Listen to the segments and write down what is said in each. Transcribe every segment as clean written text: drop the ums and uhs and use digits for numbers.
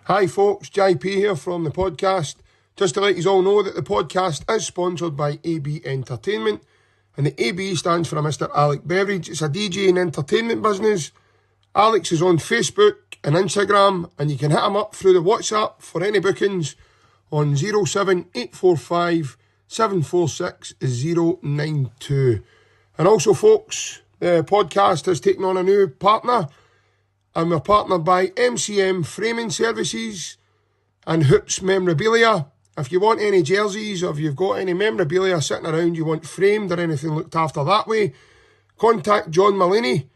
Hi folks, JP here from the podcast. Just to let you all know that the podcast is sponsored by AB Entertainment, and the AB stands for Mr. Alec Beveridge. It's a DJ and entertainment business. Alex is on Facebook and Instagram, and you can hit him up through the WhatsApp for any bookings on 07845 746 092. And also folks, the podcast has taken on a new partner, and we're partnered by MCM Framing Services and Hoops Memorabilia. If you want any jerseys, or if you've got any memorabilia sitting around you want framed or anything looked after that way, contact John Mullaney,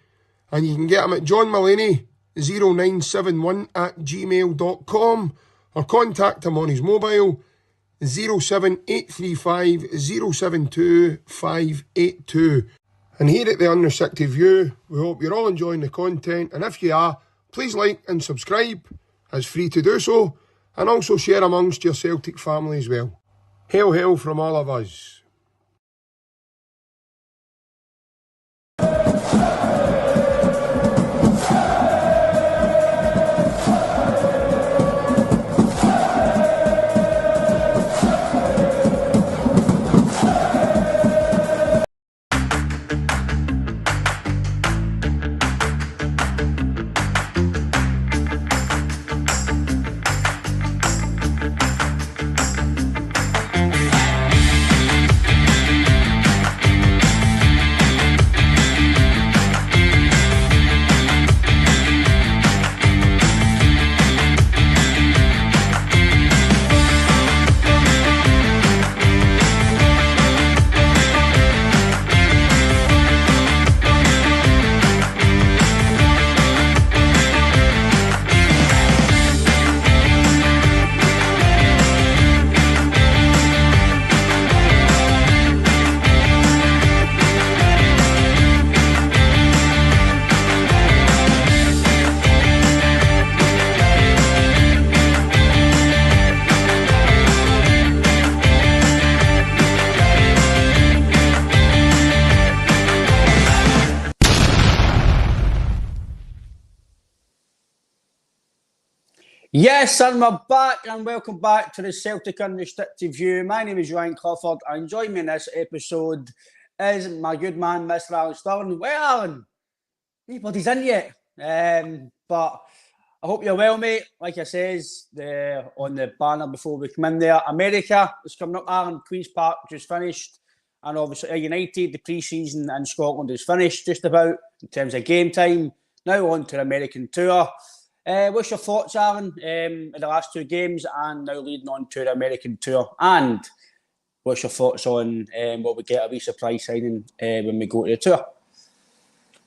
and you can get him at johnmullaney0971@gmail.com, or contact him on his mobile 07835 072 582. And here at the Under 60 View, we hope you're all enjoying the content, and if you are, please like and subscribe. It's free to do so, and also share amongst your Celtic family as well. Hail, hail from all of us. Yes, and we're back, and welcome back to the Celtic Unrestricted View. My name is Ryan Clifford, and joining me in this episode is my good man, Mr. Alan Stirling. Well, Alan, anybody's in yet, but I hope you're well, mate. Like I says, on the banner before we come in there, America is coming up, Alan. Queen's Park just finished, and obviously United, the pre-season in Scotland is finished just about in terms of game time. Now on to the American tour. What's your thoughts, Alan, in the last two games and now leading on to the American tour? And what's your thoughts on what we get a wee surprise signing when we go to the tour?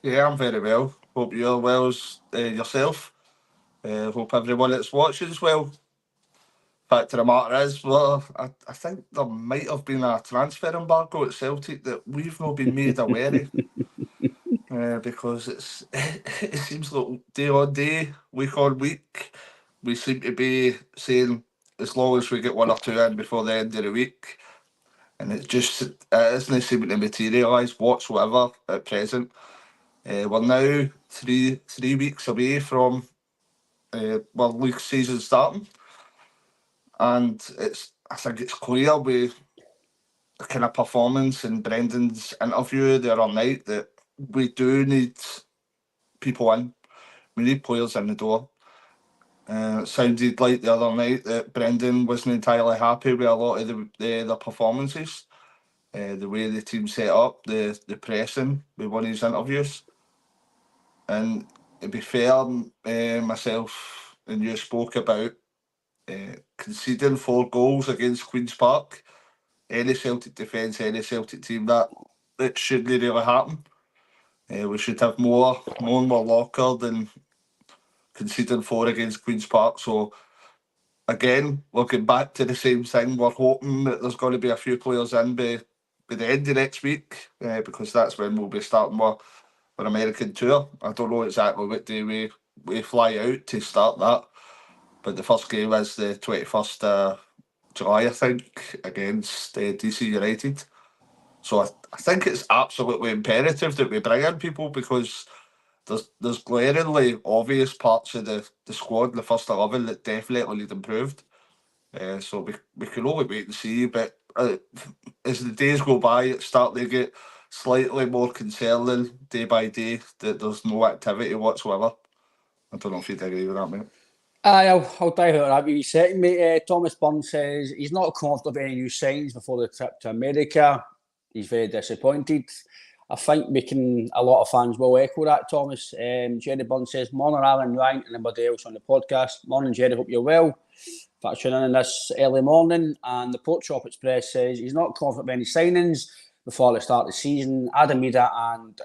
Yeah, I'm very well. Hope you're well as yourself. Hope everyone that's watching is well. Fact of the matter is, well, I think there might have been a transfer embargo at Celtic that we've not been made aware of. Because it seems like day on day, week on week, we seem to be saying as long as we get one or two in before the end of the week, and it isn't seeming to materialise whatsoever at present. We're now three weeks away from league season starting, and I think it's clear with the kind of performance in Brendan's interview the other night that we do need people in. We need players in the door. It sounded like the other night that Brendan wasn't entirely happy with a lot of the performances, the way the team set up, the pressing with one of his interviews. And to be fair, myself and you spoke about conceding 4 goals against Queen's Park. Any Celtic defence, any Celtic team, that shouldn't really happen. We should have more locker than conceding 4 against Queen's Park. So again, we're going back to the same thing. We're hoping that there's going to be a few players in by the end of next week, because that's when we'll be starting our American tour. I don't know exactly what day we fly out to start that, but the first game is the 21st of July, I think, against DC United. So I think it's absolutely imperative that we bring in people, because there's glaringly obvious parts of the squad, the first 11, that definitely need improved. So we can only wait and see. But as the days go by, it's starting to get slightly more concerning day by day that there's no activity whatsoever. I don't know if you'd agree with that, mate. I'll dive into that wee second, mate. Thomas Byrne says he's not confident of any new signs before the trip to America. He's very disappointed. I think a lot of fans will echo that, Thomas. Jerry Byrne says, morning, Alan, Ryan, and everybody else on the podcast. Morning, Jerry, hope you're well. Thanks for tuning in this early morning. And the Port Shop Express says he's not confident of any signings before the start of the season. Adamida and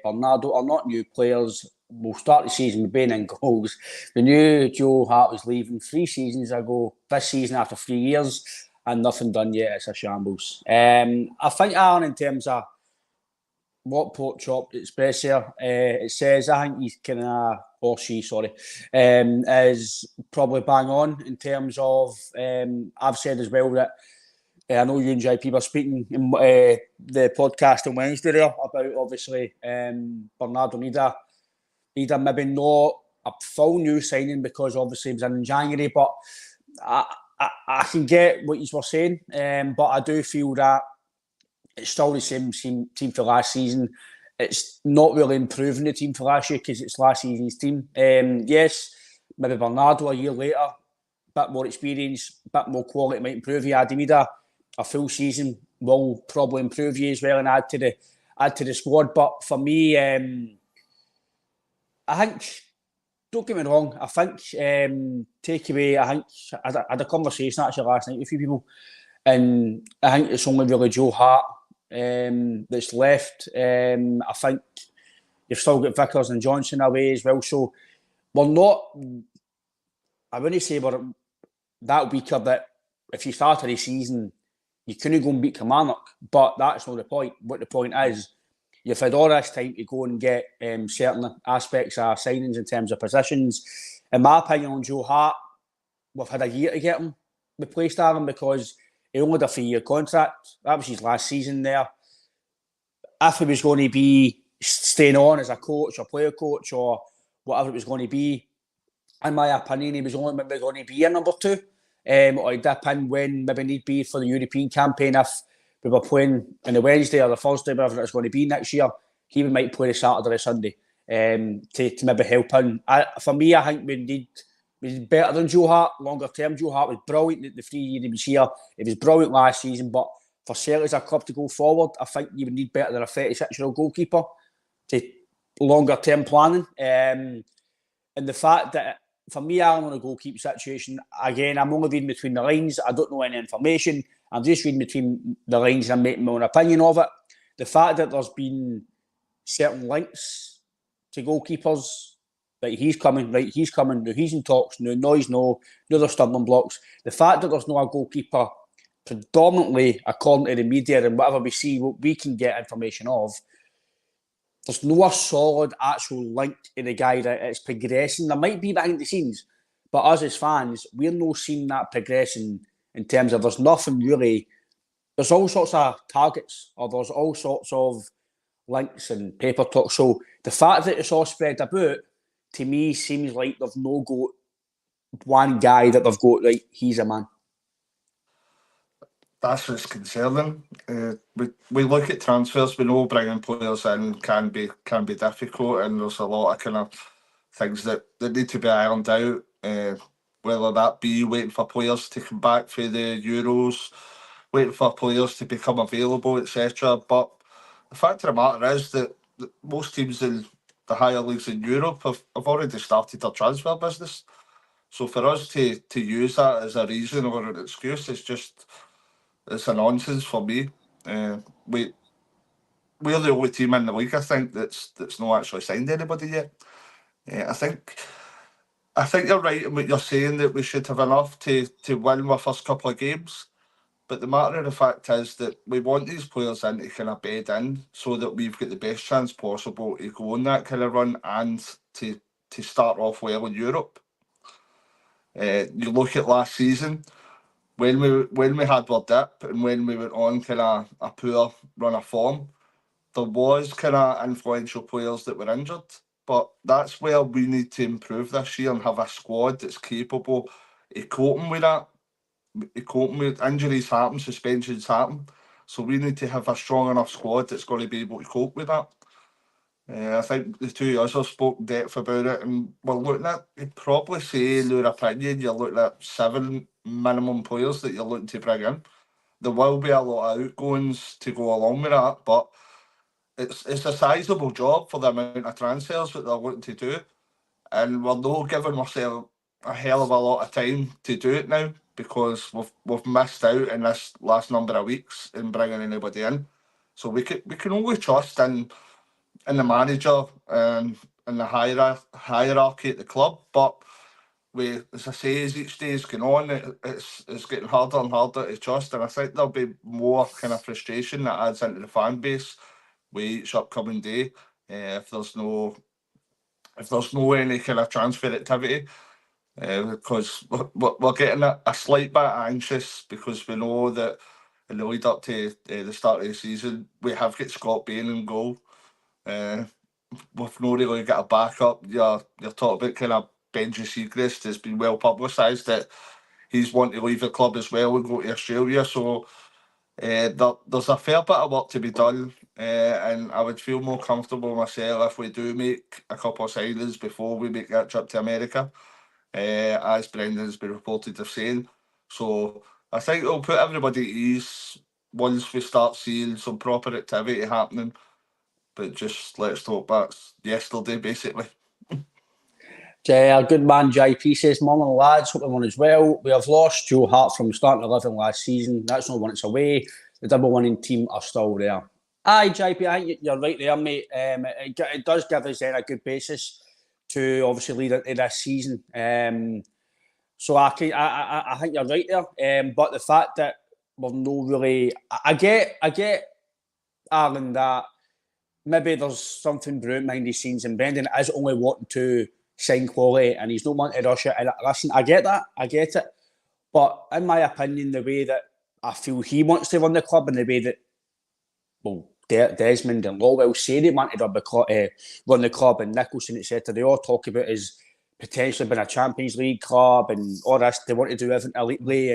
Bernardo are not new players. We'll start the season with Bain in goals. We knew Joe Hart was leaving 3 seasons ago, this season after 3 years, and nothing done yet. It's a shambles. I think, Alan, in terms of what Port Shop Express here, it says, I think he's kind of, or she, sorry, is probably bang on in terms of, I've said as well that I know you and JP were speaking in the podcast on Wednesday there about, obviously, Bernardo Nida maybe not a full new signing because obviously he was in January, but I can get what you were saying, but I do feel that it's still the same team for last season. It's not really improving the team for last year because it's last season's team. Yes, maybe Bernardo a year later, a bit more experience, a bit more quality might improve you. Adamida, a full season will probably improve you as well and add to the squad. But for me, I think, don't get me wrong, I think takeaway, I think I had a conversation actually last night with a few people, and I think it's only really Joe Hart that's left. I think you've still got Vickers and Johnson away as well, so we're not, I wouldn't say we're that weaker that if you started the season you couldn't go and beat Kilmarnock, but that's not the point. What the point is, you've had all this time to go and get certain aspects of signings in terms of positions. In my opinion, on Joe Hart, we've had a year to get him replaced, Aaron, because he only had a 3-year contract. That was his last season there. If he was going to be staying on as a coach or player coach or whatever it was going to be, in my opinion, he was only maybe going to be a number 2. Or he'd dip in when maybe need be for the European campaign if we were playing on the Wednesday or the Thursday, whatever it's going to be next year. He might play the Saturday or Sunday to maybe help him. For me, I think we need better than Joe Hart, longer term. Joe Hart was brilliant the 3 years he was here. He was brilliant last season, but for Celtic as a club to go forward, I think you would need better than a 36-year-old goalkeeper to longer term planning. And the fact that, for me, Alan, on a goalkeeper situation, again, I'm only reading between the lines. I don't know any information. I'm just reading between the lines and I'm making my own opinion of it. The fact that there's been certain links to goalkeepers, right, he's coming, no, he's in talks, no, there's stumbling blocks. The fact that there's no a goalkeeper, predominantly according to the media and whatever we see, what we can get information of, there's no a solid actual link to the guy that it's progressing. There might be behind the scenes, but us as fans, we're not seeing that progression in terms of there's nothing really. There's all sorts of targets or there's all sorts of links and paper talk. So the fact that it's all spread about, to me, seems like they've no got one guy that they've got, right, he's a man. That's what's concerning. We look at transfers. We know bringing players in can be difficult, and there's a lot of kind of things that need to be ironed out. Whether that be waiting for players to come back for the Euros, waiting for players to become available, etc. But the fact of the matter is that most teams in the higher leagues in Europe have already started their transfer business. So for us to use that as a reason or an excuse is just, it's a nonsense for me. We're the only team in the league, I think, that's not actually signed anybody yet. I think you're right in what you're saying, that we should have enough to win our first couple of games. But the matter of the fact is that we want these players in to kind of bed in so that we've got the best chance possible to go on that kind of run and to start off well in Europe. You look at last season, when we had our dip and when we went on kind of a poor run of form, there was kind of influential players that were injured. but that's where we need to improve this year and have a squad that's capable of coping with that. Coping with injuries happen, suspensions happen. So we need to have a strong enough squad that's going to be able to cope with that. I think the two of us have spoke depth about it, and we're looking at, you'd probably say, in your opinion, you're looking at 7 minimum players that you're looking to bring in. There will be a lot of outgoings to go along with that, but it's a sizable job for the amount of transfers that they're looking to do, and we're not giving ourselves a hell of a lot of time to do it now because we've missed out in this last number of weeks in bringing anybody in. So we can only trust in the manager and the hierarchy at the club, but as I say, as each day is going on, it's getting harder and harder to trust, and I think there'll be more kind of frustration that adds into the fan base with each upcoming day if there's no any kind of transfer activity. Because we're getting a slight bit anxious because we know that in the lead up to the start of the season we have got Scott Bain in goal. We've not really got a backup. You're talking about kind of Benji Siegrist. It's been well publicised that he's wanting to leave the club as well and go to Australia. So there's a fair bit of work to be done, and I would feel more comfortable myself if we do make a couple of signings before we make that trip to America, as Brendan's been reported of saying. So I think it'll put everybody at ease once we start seeing some proper activity happening. But just let's hope that's yesterday, basically. Our good man JP says, morning lads, hope everyone is well. We have lost Joe Hart from starting 11 last season. That's not when it's away. The double winning team are still there. Aye, JP, I think you're right there, mate. It does give us then a good basis to obviously lead into this season. So I think you're right there. But the fact that we've no really... I get, Alan, that maybe there's something brewing behind the scenes, and Brendan is only wanting to sign quality and he's not wanting to rush it. And listen, I get that, I get it. But in my opinion, the way that I feel he wants to run the club and the way that, well, Desmond and Lowell say they wanted to run the club, and Nicholson, etc., they all talk about as potentially being a Champions League club and all this. They want to do everything elitely,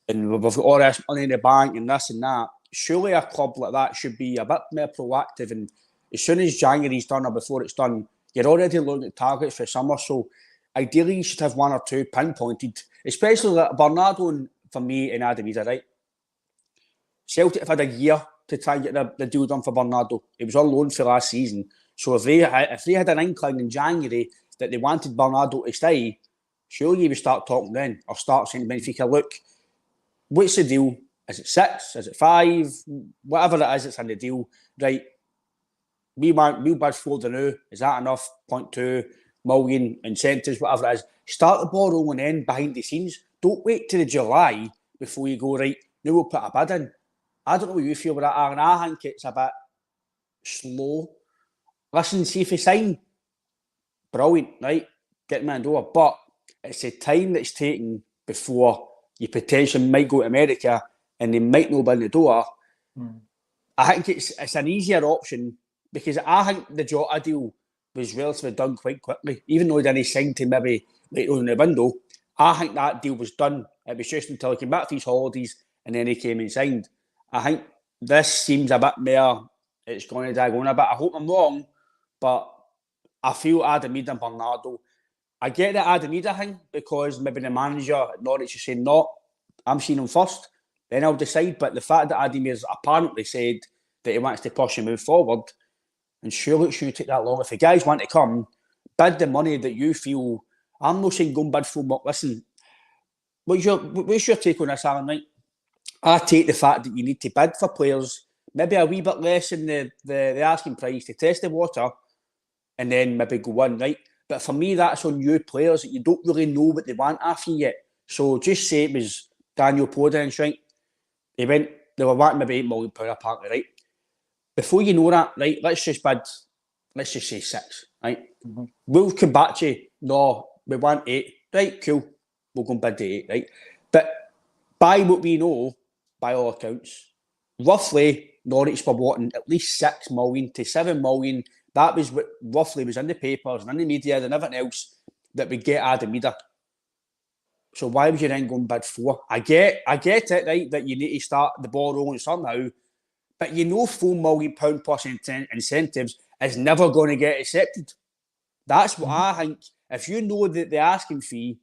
and we've got all this money in the bank and this and that. Surely a club like that should be a bit more proactive, and as soon as January's done or before it's done, you're already looking at targets for summer. So ideally you should have 1 or 2 pinpointed, especially like Bernardo and, for me, and Adam Ida, right? Celtic have had a year to try and get the deal done for Bernardo. He was on loan for last season. So if they had an inkling in January that they wanted Bernardo to stay, surely you would start talking then, or start saying to Benfica, look, what's the deal? Is it 6? Is it 5? Whatever it is, it's in the deal. Right, we'll bid for the new. Is that enough? 0.2 million incentives, whatever it is. Start the ball rolling in behind the scenes. Don't wait till the July before you go, right, now we'll put a bid in. I don't know what you feel about that, Aaron. I think it's a bit slow. Listen, see if you sign, brilliant, right? Get them in the door. But it's the time that's taken before you potentially might go to America and they might not be in the door. I think it's an easier option because I think the Jota deal was relatively done quite quickly. Even though he didn't sign to maybe later on in the window, I think that deal was done. It was just until he came back for his holidays and then he came and signed. I think this seems a bit more, it's going to drag on a bit. I hope I'm wrong, but I feel Adam Ida and Bernardo. I get the Adam Ida thing because maybe the manager at Norwich is saying, no, I'm seeing him first, then I'll decide. But the fact that Adam has apparently said that he wants to push and move forward, and surely it shouldn't take that long. If the guys want to come, bid the money that you feel. I'm not saying go and bid for more. Listen, what's your take on this, Alan? Right? I take the fact that you need to bid for players, maybe a wee bit less in the asking price to test the water, and then maybe go in, right? But for me, that's on new players that you don't really know what they want after yet. So just say it was Daniel Podence, right? They were wanting maybe £8 million apparently, right? Before you know that, right, let's just say 6, right? Mm-hmm. We'll come back to you, no, we want 8. Right, cool. We'll go and bid the 8, right? But by what we know, by all accounts, roughly Norwich were wanting at least 6 million to 7 million That was what roughly was in the papers and in the media and everything else that we get Adamida. So why would you then go and bid 4? I get it, right, that you need to start the ball rolling somehow, but you know £4 million plus incentives is never going to get accepted. That's what I think. If you know that the asking fee,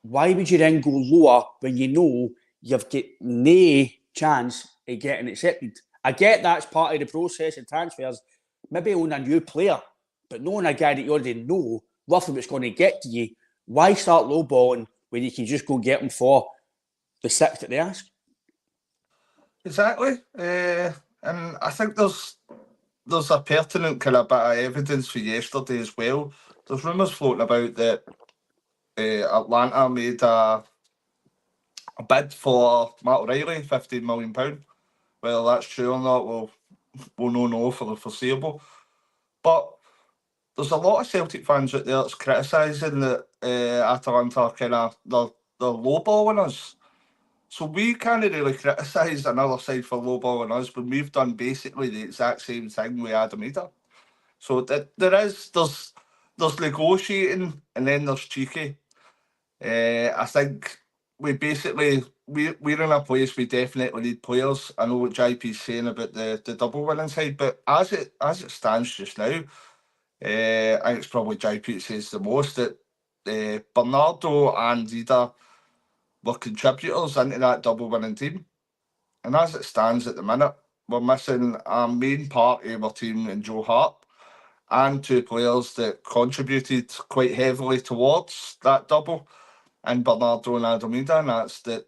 why would you then go lower when you know you've got no chance of getting accepted? I get that's part of the process of transfers. Maybe on a new player, but knowing a guy that you already know roughly what's going to get to you, why start lowballing when you can just go get them for the 6 that they ask? Exactly. And I think there's a pertinent kind of bit of evidence for yesterday as well. There's rumours floating about that Atlanta made a bid for Matt O'Reilly, £15 million. Whether that's true or not, we'll know for the foreseeable. But there's a lot of Celtic fans out there that's criticising that Atalanta are kind of they're lowballing us. So we can't really criticise another side for lowballing us when we've done basically the exact same thing with Adamida. So there's negotiating and then there's cheeky. I think we're in a place we definitely need players. I know what JP's saying about the double winning side, but as it stands just now, I think it's probably JP that says the most that Bernardo and Dida were contributors into that double winning team. And as it stands at the minute, we're missing a main part of our team in Joe Hart and 2 players that contributed quite heavily towards that double, and Bernardo and Adamida, and that's that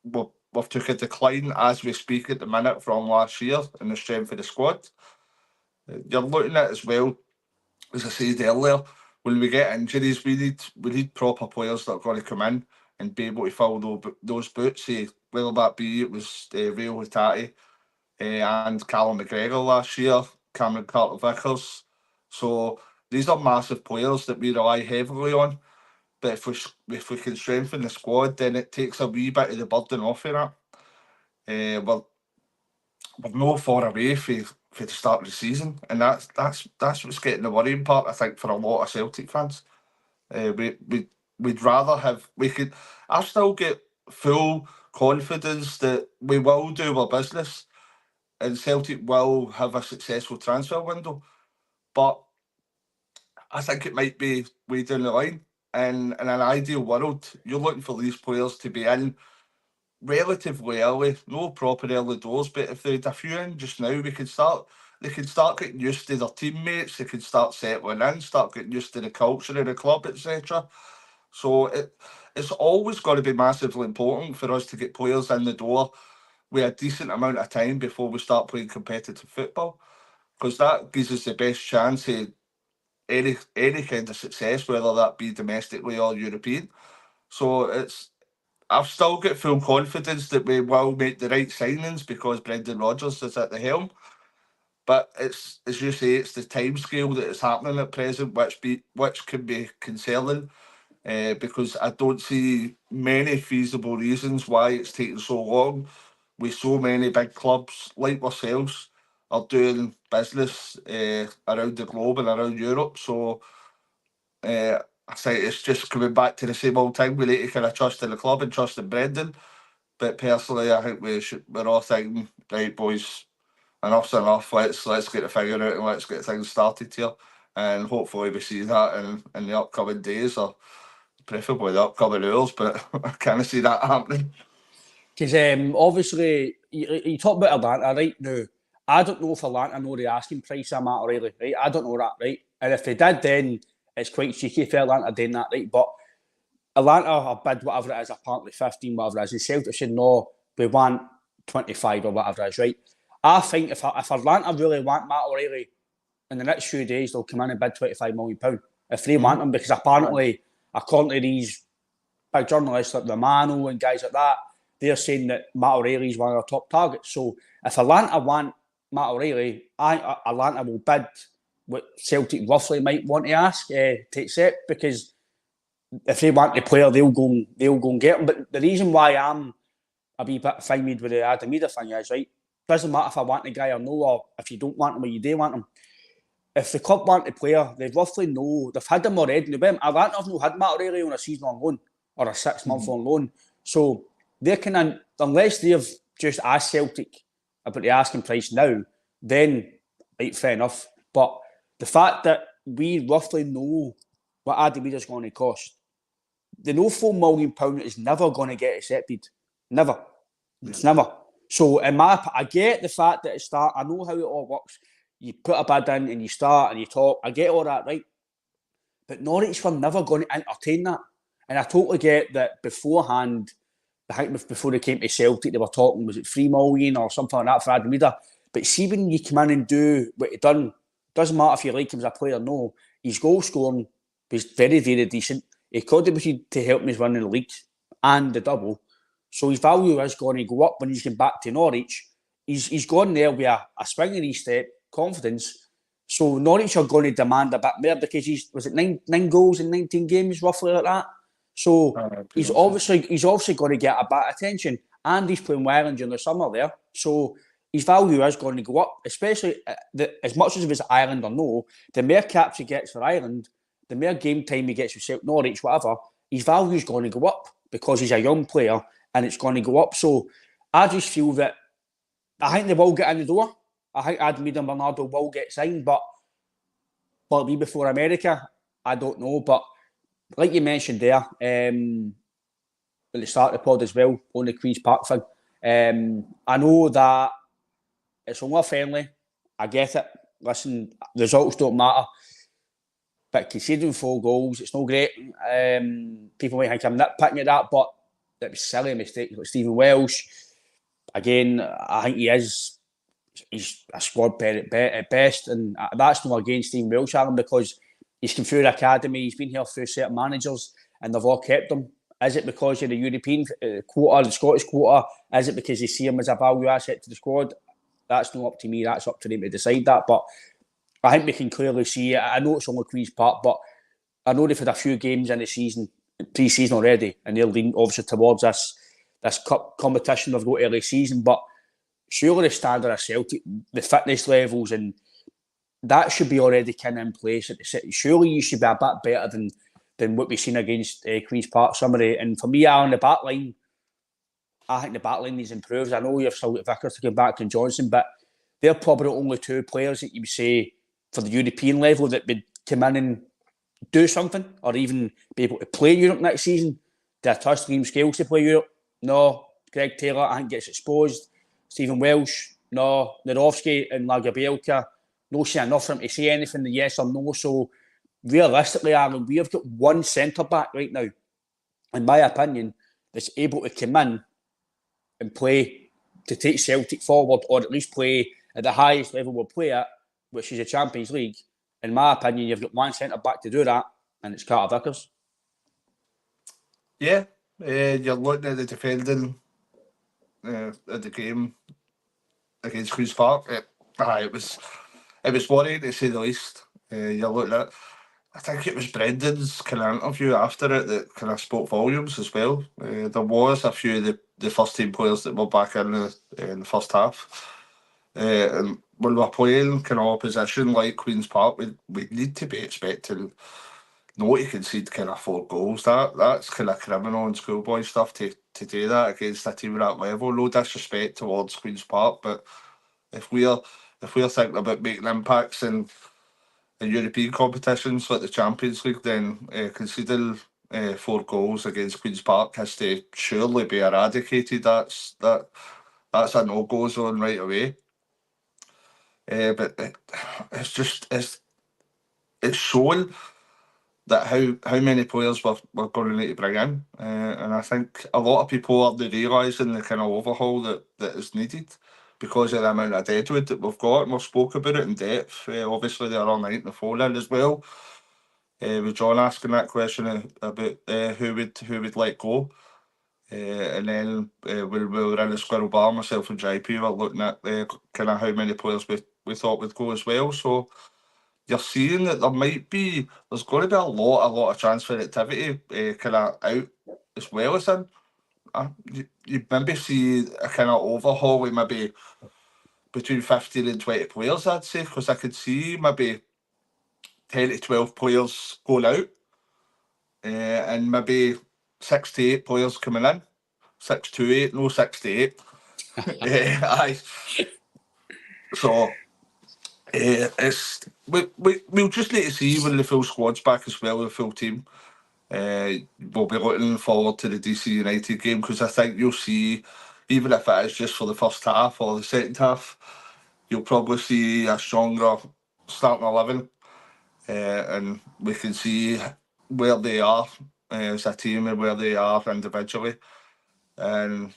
we've took a decline as we speak at the minute from last year in the strength of the squad. You're looking at as well, as I said earlier, when we get injuries, we need proper players that are going to come in and be able to fill those boots. Whether that be it was Rio Hitati and Callum McGregor last year, Cameron Carter-Vickers. So these are massive players that we rely heavily on. But if we can strengthen the squad, then it takes a wee bit of the burden off of that. We're no far away for the start of the season, and that's what's getting the worrying part, I think, for a lot of Celtic fans. We'd rather have I still get full confidence that we will do our business and Celtic will have a successful transfer window, but I think it might be way down the line. And in an ideal world, you're looking for these players to be in relatively early, no proper early doors, but if they had a few in just now, they could start getting used to their teammates, they could start settling in, start getting used to the culture of the club, etc. So it's always got to be massively important for us to get players in the door with a decent amount of time before we start playing competitive football, because that gives us the best chance of any kind of success, whether that be domestically or European. So I've still got full confidence that we will make the right signings because Brendan Rodgers is at the helm. But it's, as you say, it's the timescale that is happening at present, which can be concerning, because I don't see many feasible reasons why it's taking so long. With so many big clubs like ourselves are doing business around the globe and around Europe. So I think it's just coming back to the same old thing. We need to kind of trust in the club and trust in Brendan. But personally, I think we're all thinking, right, boys, enough's enough. Let's get the figure out and let's get things started here. And hopefully we see that in the upcoming days, or preferably the upcoming hours. But I can't see that happening. Because obviously, you talk about Atlanta right now. I don't know if Atlanta know the asking price of Matt O'Reilly, right? I don't know that, right? And if they did, then it's quite cheeky for Atlanta doing that, right? But Atlanta have bid whatever it is, apparently 15, whatever it is. And Celtic said, no, we want 25 or whatever it is, right? I think if Atlanta really want Matt O'Reilly, in the next few days, they'll come in and bid £25 million. If they want him, because apparently, according to these big journalists like Romano and guys like that, they're saying that Matt O'Reilly is one of their top targets. So if Atlanta want Matt O'Reilly, Atlanta will bid what Celtic roughly might want to ask to accept, because if they want the player, they'll go and get him. But the reason why I'm a wee bit fine with the Adamida thing is, right, doesn't matter if I want the guy or no, or if you don't want him or you do want him. if the club want a player, they roughly know, they've had them already. Atlanta have not had Matt O'Reilly on a season on loan or a 6-month on loan. So they can, unless they've just asked Celtic about the asking price now, then, right, fair enough. But the fact that we roughly know what Adam Wheeler's going to cost, they know £4 million is never going to get accepted. Never. It's never. So I get the fact that it starts. I know how it all works. You put a bid in and you start and you talk. I get all that, right? But Norwich were never going to entertain that. And I totally get that beforehand, I think before they came to Celtic, they were talking, was it 3 million or something like that for Adam Wheeler? But see, when you come in and do what he done, doesn't matter if you like him as a player, no. His goal scoring was very, very decent. He contributed to help me win the league and the double. So his value is going to go up when he's going back to Norwich. He's gone there with a swing in his step, confidence. So Norwich are going to demand a bit more because was it nine goals in 19 games, roughly like that? So he's obviously going to get a bit of attention, and he's playing well during the summer there. So his value is going to go up, especially as much as if it's Ireland or no. The more caps he gets for Ireland, the more game time he gets with Norwich, whatever, his value is going to go up because he's a young player and it's going to go up. So I just feel that I think they will get in the door. I think Adam and Bernardo will get signed, but will it be before America? I don't know. But like you mentioned there, at the start of the pod as well, on the Queen's Park thing, I know that it's only a friendly. I get it. Listen, results don't matter. But conceding 4 goals, it's no great. People might think I'm nitpicking at that, but it was silly mistake. Like Stephen Welsh, again, I think he's a squad player at best, and that's not against Stephen Welsh, Alan, because he's come through the academy, he's been here through certain managers, and they've all kept him. Is it because of the European quota, the Scottish quota? Is it because they see him as a value asset to the squad? That's not up to me, that's up to them to decide that, but I think we can clearly see it. I know it's only Queen's Park, but I know they've had a few games in the season, pre-season already, and they're leaning obviously towards this cup competition they've got early season. But surely the standard of Celtic, the fitness levels, and that should be already kind of in place. Surely you should be a bit better than what we've seen against Queen's Park summary. And for me, on the back line, I think the back line needs improved. I know you've still got Vickers to come back and Johnson, but they're probably the only 2 players that you would say for the European level that would come in and do something, or even be able to play Europe next season. Do a touch team skills to play Europe? No. Greg Taylor, I think, gets exposed. Stephen Welsh, no. Nerowski and Lagerbielka, no saying enough for him to say anything, yes or no. So realistically, Aaron, we have got one centre-back right now, in my opinion, that's able to come in and play to take Celtic forward, or at least play at the highest level we'll play at, which is the Champions League. In my opinion, you've got one centre-back to do that, and it's Carter Vickers. Yeah, you're looking at the defending at the game against Queen's Park. It was worrying to say the least. You're looking at, I think it was Brendan's kind of interview after it that kind of spoke volumes as well. There was a few of the first team players that were back in the first half. And when we're playing kind of opposition like Queen's Park, we need to be expecting not to concede kind of 4 goals. That's kind of criminal and schoolboy stuff to do that against a team at that level. No disrespect towards Queen's Park, but if we're thinking about making impacts in European competitions like the Champions League, then conceding 4 goals against Queen's Park has to surely be eradicated. That's a no-go zone right away. But it's showing that how many players we're going to need to bring in, and I think a lot of people are realising the kind of overhaul that is needed because of the amount of deadwood that we've got, and we've spoke about it in depth. Obviously, the other night in the phone in as well, with John asking that question about who would let go. And then when we were in the Squirrel Bar, myself and JP were looking at kind of how many players we thought would go as well. So you're seeing that there's going to be a lot of transfer activity kind of out as well as in. You maybe see a kind of overhaul with maybe between 15 and 20 players, I'd say, because I could see maybe 10 to 12 players going out, and maybe 6 to 8 players coming in. 6 to 8, no 6 to 8. Aye. So we'll just need to see when the full squad's back as well, the full team. We'll be looking forward to the DC United game, because I think you'll see, even if it is just for the first half or the second half, you'll probably see a stronger starting 11, and we can see where they are as a team and where they are individually. And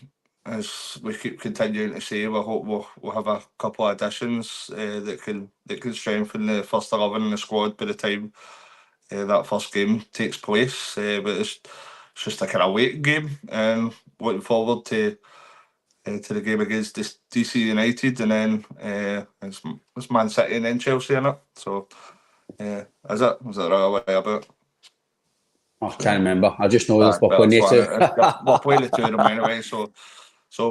as we keep continuing to say, we hope we'll have a couple of additions that can strengthen the first 11 in the squad by the time that first game takes place. But it's just a kind of waiting game, and looking forward to the game against DC United, and then it's Man City and then Chelsea in it. So was it right away about? I can't remember. I just know we're Well, playing the two. we're playing the two of them anyway, so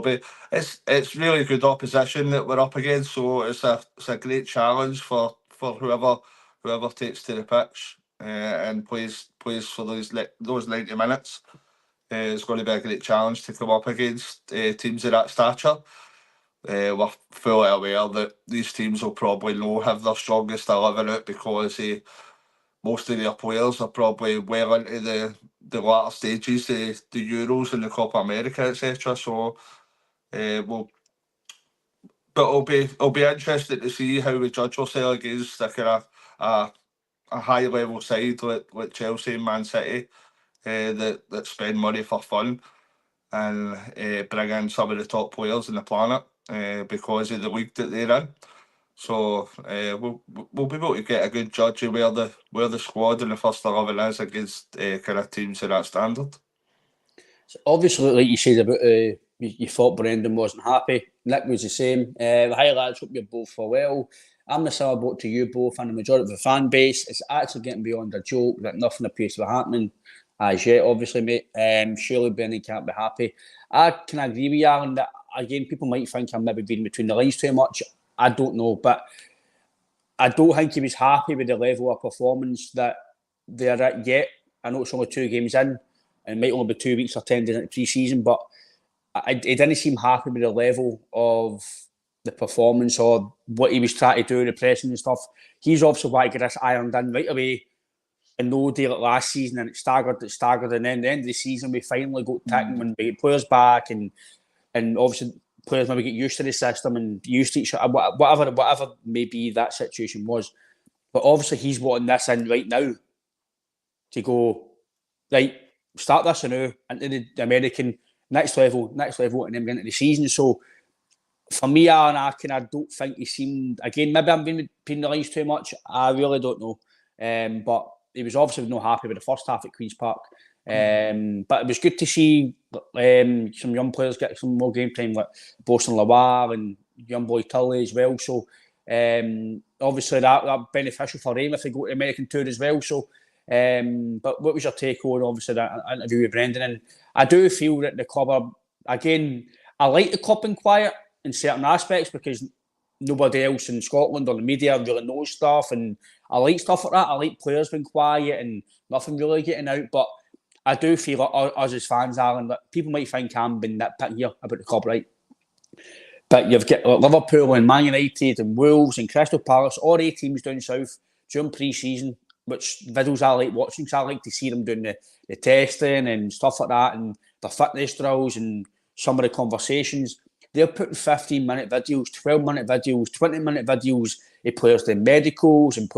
but it's really good opposition that we're up against. So it's a great challenge for whoever takes to the pitch and plays for those 90 minutes. It's going to be a great challenge to come up against teams of that stature. We're fully aware that these teams will probably not have their strongest 11 out, because most of their players are probably well into the latter stages, the Euros and the Copa America, etc. So, but it'll be interesting to see how we judge ourselves against a kind of a high level side like Chelsea and Man City that spend money for fun and bring in some of the top players on the planet because of the league that they're in. So we'll be able to get a good judge of where the squad in the first 11 is against kind of teams of that standard. So obviously, like you said about you thought Brendan wasn't happy. Nick was the same. Hi lads, hope you're both for well. I'm the similar boat to you both, and the majority of the fan base. It's actually getting beyond a joke that nothing appears to be happening as yet, obviously, mate. Surely Brendan can't be happy. I can agree with you, Alan, that again, people might think I'm maybe reading between the lines too much. I don't know, but I don't think he was happy with the level of performance that they're at yet. I know it's only 2 games in, and it might only be 2 weeks attending at pre-season, but he didn't seem happy with the level of the performance or what he was trying to do, the pressing and stuff. He's obviously wanted to get this ironed in right away, and no deal like last season, and it staggered, and then the end of the season we finally got ticking when we get players back, and obviously players maybe get used to the system and used to each other, whatever maybe that situation was. But obviously he's wanting this in right now to go, right, start this anew into the American next level, and then into the season. So for me, Alan, I don't think he seemed, again, maybe I'm being between the lines too much. I really don't know. But he was obviously not happy with the first half at Queen's Park. But it was good to see some young players get some more game time, like Boston Lawar and young boy Tully as well. So obviously that beneficial for him if they go to the American tour as well. So, but what was your take on obviously that interview with Brendan? And I do feel that the club are, again, I like the club being quiet in certain aspects because nobody else in Scotland or the media really knows stuff, and I like stuff like that. I like players being quiet and nothing really getting out, but I do feel like us as fans, Alan, that people might think I'm being nitpicking here about the club, right? But you've got Liverpool and Man United and Wolves and Crystal Palace, all 8 teams down south during pre-season, which videos I like watching, because I like to see them doing the testing and stuff like that, and the fitness drills and some of the conversations. They're putting 15-minute videos, 12-minute videos, 20-minute videos of players doing medicals, and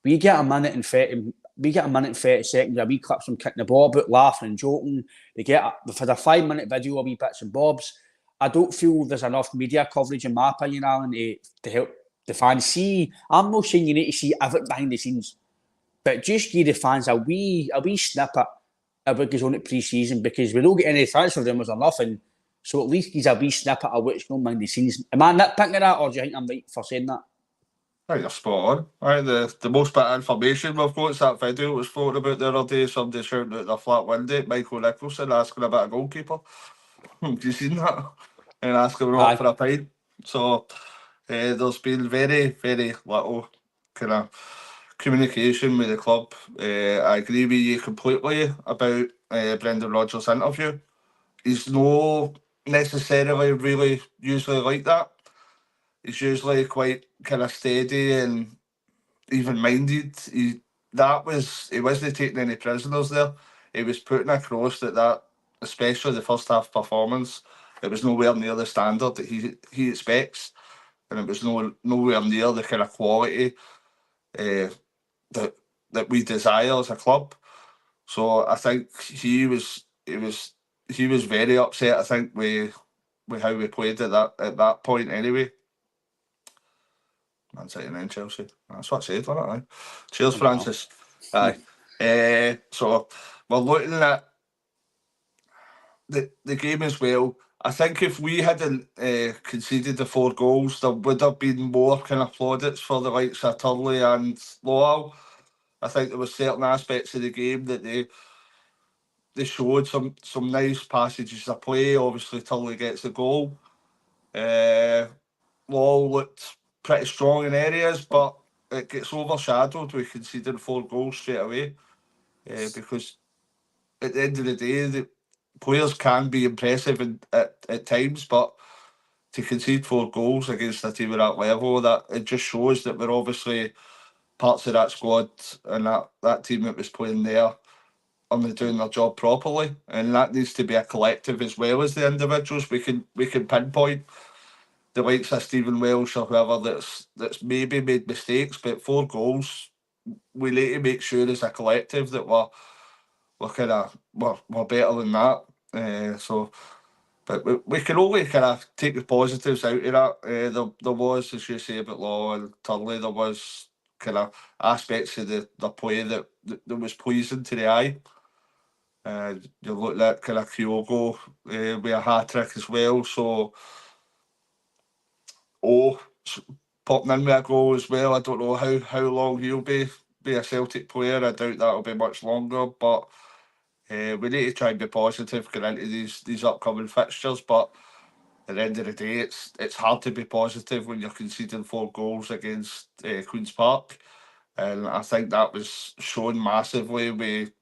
we get a minute and 30. We get a minute and 30 seconds of wee clips from kicking the ball about, laughing and joking. We've had a 5-minute video of wee bits and bobs. I don't feel there's enough media coverage, in my opinion, Alan, to help the fans see. I'm not saying you need to see everything behind the scenes, but just give the fans a wee snippet of what goes on at pre-season, because we don't get any transfer rumours or nothing. So at least he's a wee snippet of what's going on behind the scenes. Am I nitpicking that, or do you think I'm right for saying that? I think you're spot on. I think the most bit of information we've got is that video that was floating about the other day, somebody shouting out their flat window at Michael Nicholson asking about a goalkeeper. Have you seen that? And asking him up for a pint. So there's been very, very little kind of communication with the club. I agree with you completely about Brendan Rodgers' interview. He's no necessarily really usually like that. He's usually quite kind of steady and even-minded. He wasn't taking any prisoners there. He was putting across that especially the first half performance, it was nowhere near the standard that he expects, and it was nowhere near the kind of quality that we desire as a club. So I think he was very upset. I think with how we played at that point anyway. Man City and then Chelsea. That's what I said, wasn't it? Cheers, Francis. Aye. So we're looking at the game as well. I think if we hadn't conceded the 4 goals, there would have been more kind of plaudits for the likes of Turley and Lowell. I think there were certain aspects of the game that they showed some nice passages of play. Obviously, Turley gets the goal. Lowell looked pretty strong in areas, but it gets overshadowed with conceding 4 goals straight away. Because at the end of the day, the players can be impressive at times, but to concede 4 goals against a team at that level, that it just shows that we're obviously parts of that squad and that team that was playing there aren't doing their job properly, and that needs to be a collective as well as the individuals. We can pinpoint the likes of Stephen Welsh or whoever that's maybe made mistakes, but 4 goals, we need to make sure as a collective that we're better than that. But we can only kind of take the positives out of that. There was, as you say, about Law and Turley, there was kind of aspects of the play that was pleasing to the eye. You look at kind of Kyogo with a hat-trick as well, so popping in with a goal as well. I don't know how long he'll be a Celtic player. I doubt that'll be much longer, but we need to try and be positive going into these upcoming fixtures. But at the end of the day, it's hard to be positive when you're conceding 4 goals against Queen's Park, and I think that was shown massively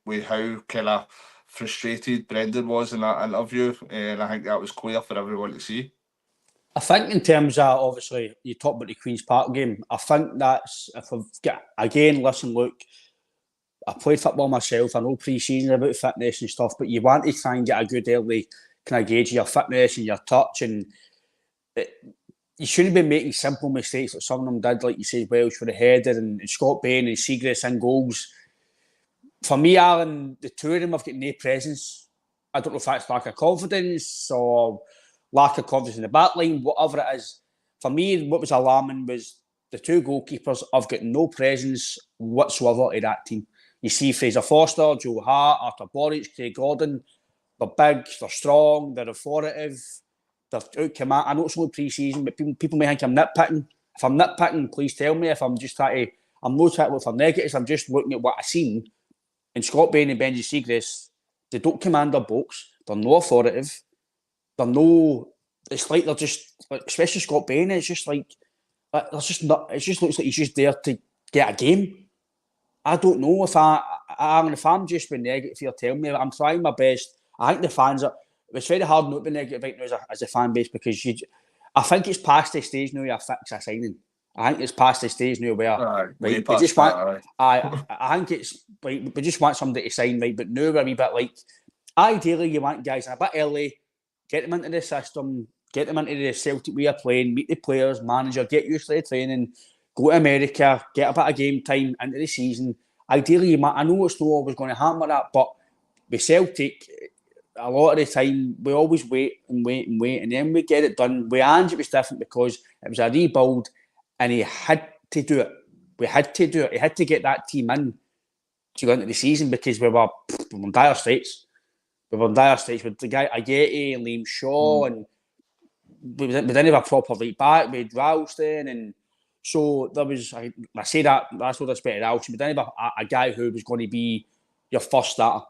with how kind of frustrated Brendan was in that interview, and I think that was clear for everyone to see. I think in terms of, obviously, you talk about the Queen's Park game, I think that's, if I've got, again, listen, look, I played football myself, I know pre-season about fitness and stuff, but you want to try and get a good early kind of gauge of your fitness and your touch, and you shouldn't be making simple mistakes like some of them did, like you said, Welsh for the header and Scott Bain and Seagrass in goals. For me, Alan, the two of them have got no presence. I don't know if that's lack of confidence or lack of confidence in the back line, whatever it is. For me, what was alarming was the 2 goalkeepers have got no presence whatsoever in that team. You see Fraser Forster, Joe Hart, Arthur Boric, Craig Gordon. They're big, they're strong, they're authoritative, they're out command. I know it's only pre-season, but people may think I'm nitpicking. If I'm nitpicking, please tell me. If I'm just trying to, I'm not trying to look for negatives, I'm just looking at what I've seen. And Scott Bain and Benji Seagrass, they don't command their box, they're no authoritative, it's like they're just, like, especially Scott Bain, it's just like, there's just not, it just looks like he's just there to get a game. I don't know if I'm just being negative here, tell me. I'm trying my best. I think the fans are, it's very hard not to be negative right now as a fan base, because I think it's past the stage now you fix a signing. I think it's past the stage now where we just want, I think it's like we just want somebody to sign, right? But now we're a wee bit like, ideally you want guys a bit early, get them into the system, get them into the Celtic way of playing, meet the players, manager, get used to the training, go to America, get a bit of game time into the season. Ideally, I know it's not always going to happen like that, but with Celtic, a lot of the time, we always wait, and then we get it done. With Ange, it was different because it was a rebuild, and he had to do it. We had to do it. He had to get that team in to go into the season because we were in dire straits. With the guy Ageti and Liam Shaw, and we didn't have a proper right back. We had Ralston, and so there was. I say that's what I expected. Ralston, we didn't have a guy who was going to be your first starter.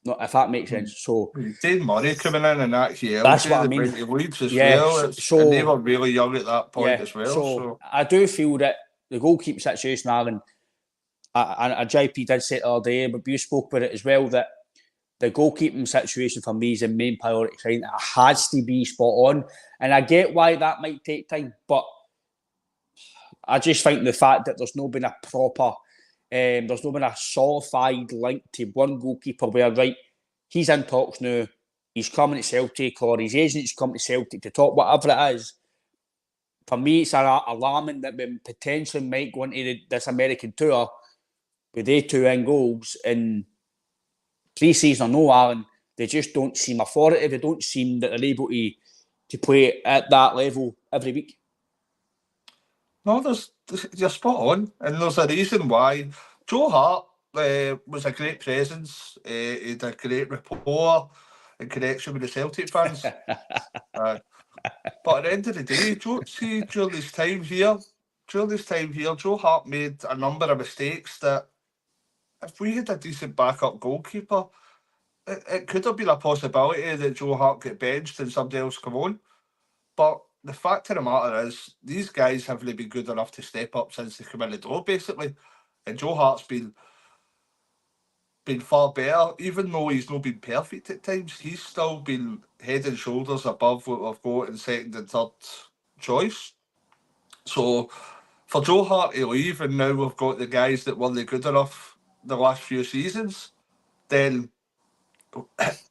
No, if that makes sense. So Dave Murray coming in and actually, that's what I mean. Leeds as well. And they were really young at that point as well. So I do feel that the goalkeeping situation, Alan, JP did say it the other day, but you spoke about it as well, that the goalkeeping situation for me is the main priority. It has to be spot on. And I get why that might take time, but I just think the fact that there's not been a proper, there's not been a solidified link to one goalkeeper where, right, he's in talks now, he's coming to Celtic, or his agent's come to Celtic to talk, whatever it is. For me, it's alarming that we potentially might go into this American tour with they two in goals in pre-season or no, Alan. They just don't seem authoritative. They don't seem that they're able to play at that level every week. No, you're spot on, and there's a reason why. Joe Hart was a great presence. He had a great rapport and connection with the Celtic fans. But at the end of the day, during his time here, Joe Hart made a number of mistakes that, if we had a decent backup goalkeeper, it could have been a possibility that Joe Hart get benched and somebody else come on. But the fact of the matter is, these guys haven't been good enough to step up since they come in the door, basically. And Joe Hart's been far better, even though he's not been perfect at times. He's still been head and shoulders above what we've got in second and third choice. So for Joe Hart to leave, and now we've got the guys that weren't good enough the last few seasons, then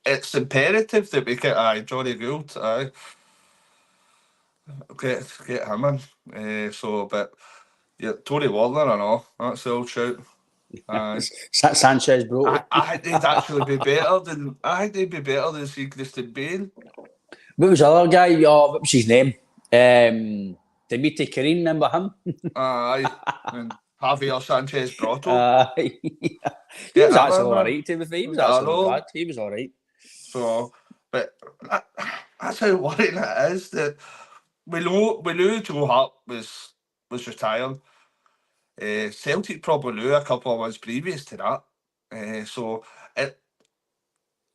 it's imperative that we get Johnny Gould, get him in. But yeah, Tony Warner and all, that's the old shout. Sanchez, bro. I think they'd actually be better than Seacrest and Bale. What was the other guy? Oh, what was his name? Dimitri Karim, remember him? Aye, and Javier Sanchez Brotto. He was actually all right, to be fair. He was actually bad. He was all right. So, but that's how worrying it is that we knew Joe Hart was retiring. Celtic probably knew a couple of months previous to that. So,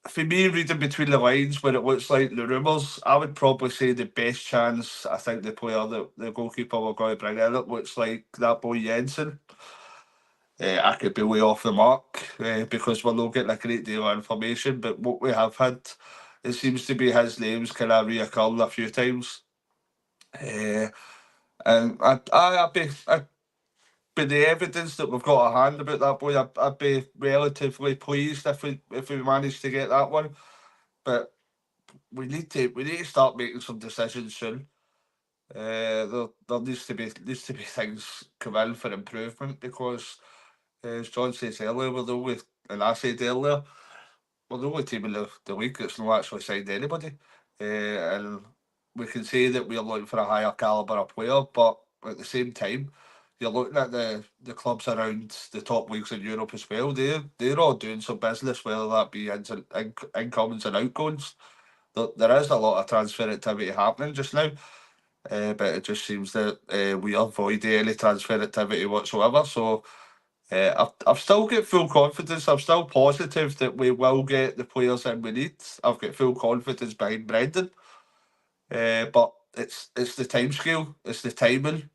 for me, reading between the lines, when it looks like the rumours, I would probably say the best chance, I think the player, the goalkeeper we're going to bring in, it looks like that boy Jensen. I could be way off the mark because we're not getting a great deal of information, but what we have had, it seems to be his name's kind of reoccurred a few times. And I'd be the evidence that we've got a hand about that boy, I'd be relatively pleased if we managed to get that one. But we need to start making some decisions soon. There needs to be things come in for improvement, because as John says earlier, and I said earlier, we're the only team in the league that's not actually signed anybody. And we can say that we're looking for a higher calibre of player, but at the same time, you're looking at the clubs around the top leagues in Europe as well. They're all doing some business, whether that be incomings and outgoings. There is a lot of transfer activity happening just now, but it just seems that we avoid any transfer activity whatsoever. So I've still got full confidence. I'm still positive that we will get the players in we need. I've got full confidence behind Brendan. But it's the time scale, it's the timing.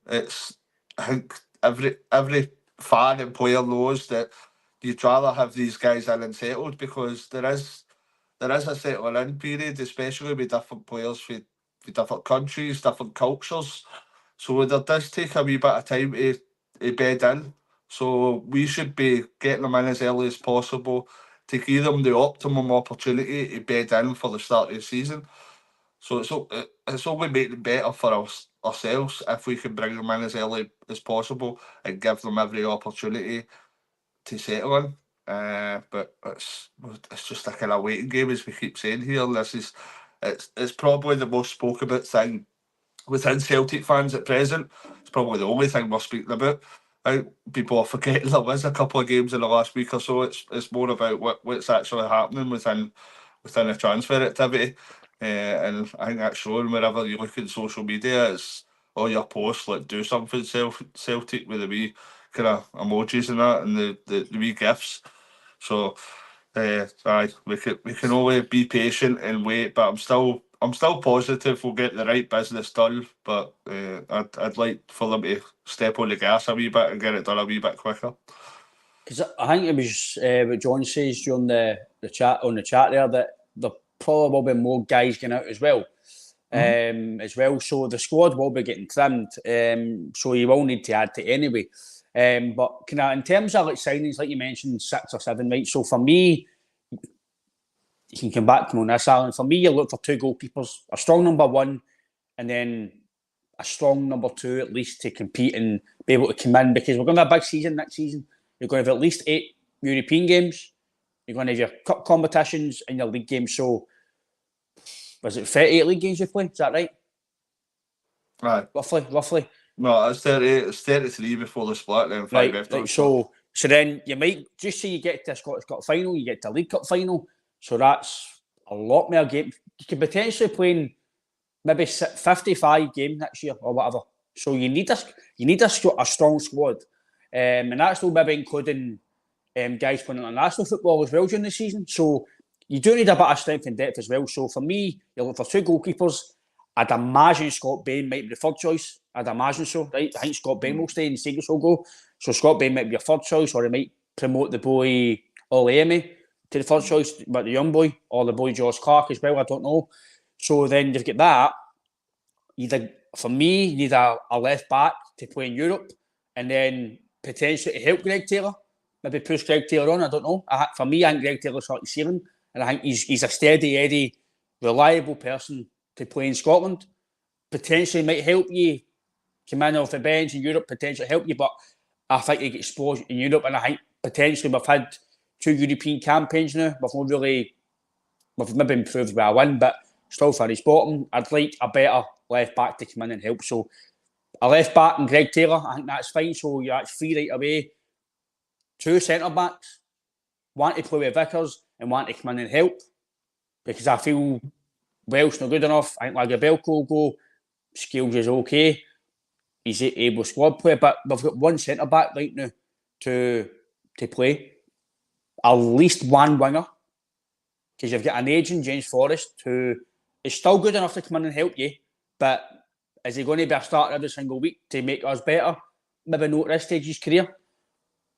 I think every fan and player knows that you'd rather have these guys in and settled, because there is a settling in period, especially with different players for different countries, different cultures. So there does take a wee bit of time to bed in. So we should be getting them in as early as possible to give them the optimum opportunity to bed in for the start of the season. So it's only making better for ourselves if we can bring them in as early as possible and give them every opportunity to settle in. But it's just a kind of waiting game, as we keep saying here. It's probably the most spoke about thing within Celtic fans at present. It's probably the only thing we're speaking about. People are forgetting there was a couple of games in the last week or so. It's more about what's actually happening within the transfer activity. And I think that's showing wherever you look at social media. It's all your posts like "do something Celtic" with the wee kind of emojis and that, and the wee gifs. So we can only be patient and wait, but I'm still positive we'll get the right business done. But I'd like for them to step on the gas a wee bit and get it done a wee bit quicker. Because I think it was what John says during the chat on the chat there that there probably will be more guys going out as well. So the squad will be getting trimmed. So you will need to add to it anyway. But in terms of like signings, like you mentioned, 6 or 7, right? So for me, you can come back to me on this, Alan. For me, you look for 2 goalkeepers, a strong number 1, and then a strong number 2 at least to compete and be able to come in, because we're going to have a big season next season. You're going to have at least 8 European games. You're going to have your cup competitions and your league games. So, was it 38 league games you play? Is that right? Right. Roughly. No, it's 38. It's 33 before the split, then 5 after the split. So then you might just say you get to a Scottish Cup final, you get to a League Cup final. So that's a lot more games. You could potentially play in maybe 55 games next year or whatever. So you need a strong squad, and that's still maybe including guys playing international football as well during the season. So you do need a bit of strength and depth as well. So for me, you look for 2 goalkeepers. I'd imagine Scott Bain might be the third choice. I'd imagine so, right? I think Scott Bain will stay and Segus will go. So Scott Bain might be your third choice, or he might promote the boy Olemi to the third choice, but the young boy, or the boy Josh Clark as well, I don't know. So then you've got that. For me, you need a left back to play in Europe, and then potentially to help Greg Taylor, maybe push Greg Taylor on, I don't know. For me, I think Greg Taylor's hurt his ceiling, and I think he's a steady Eddie, reliable person to play in Scotland. Potentially might help you come in off the bench in Europe, potentially help you, but I think you get exposed in Europe, and I think potentially we've had 2 European campaigns now. We've maybe improved by a win, but still for his bottom. I'd like a better left back to come in and help. So a left back and Greg Taylor, I think that's fine. So you're actually free right away. 2 centre backs, want to play with Vickers and want to come in and help, because I feel Welsh not good enough. I think Lagerbielke will go. Skills is okay. He's able squad player, but we've got 1 centre back right now to play. At least 1 winger, because you've got an aging James Forrest who is still good enough to come in and help you, but is he going to be a starter every single week to make us better? Maybe not at this stage of his career.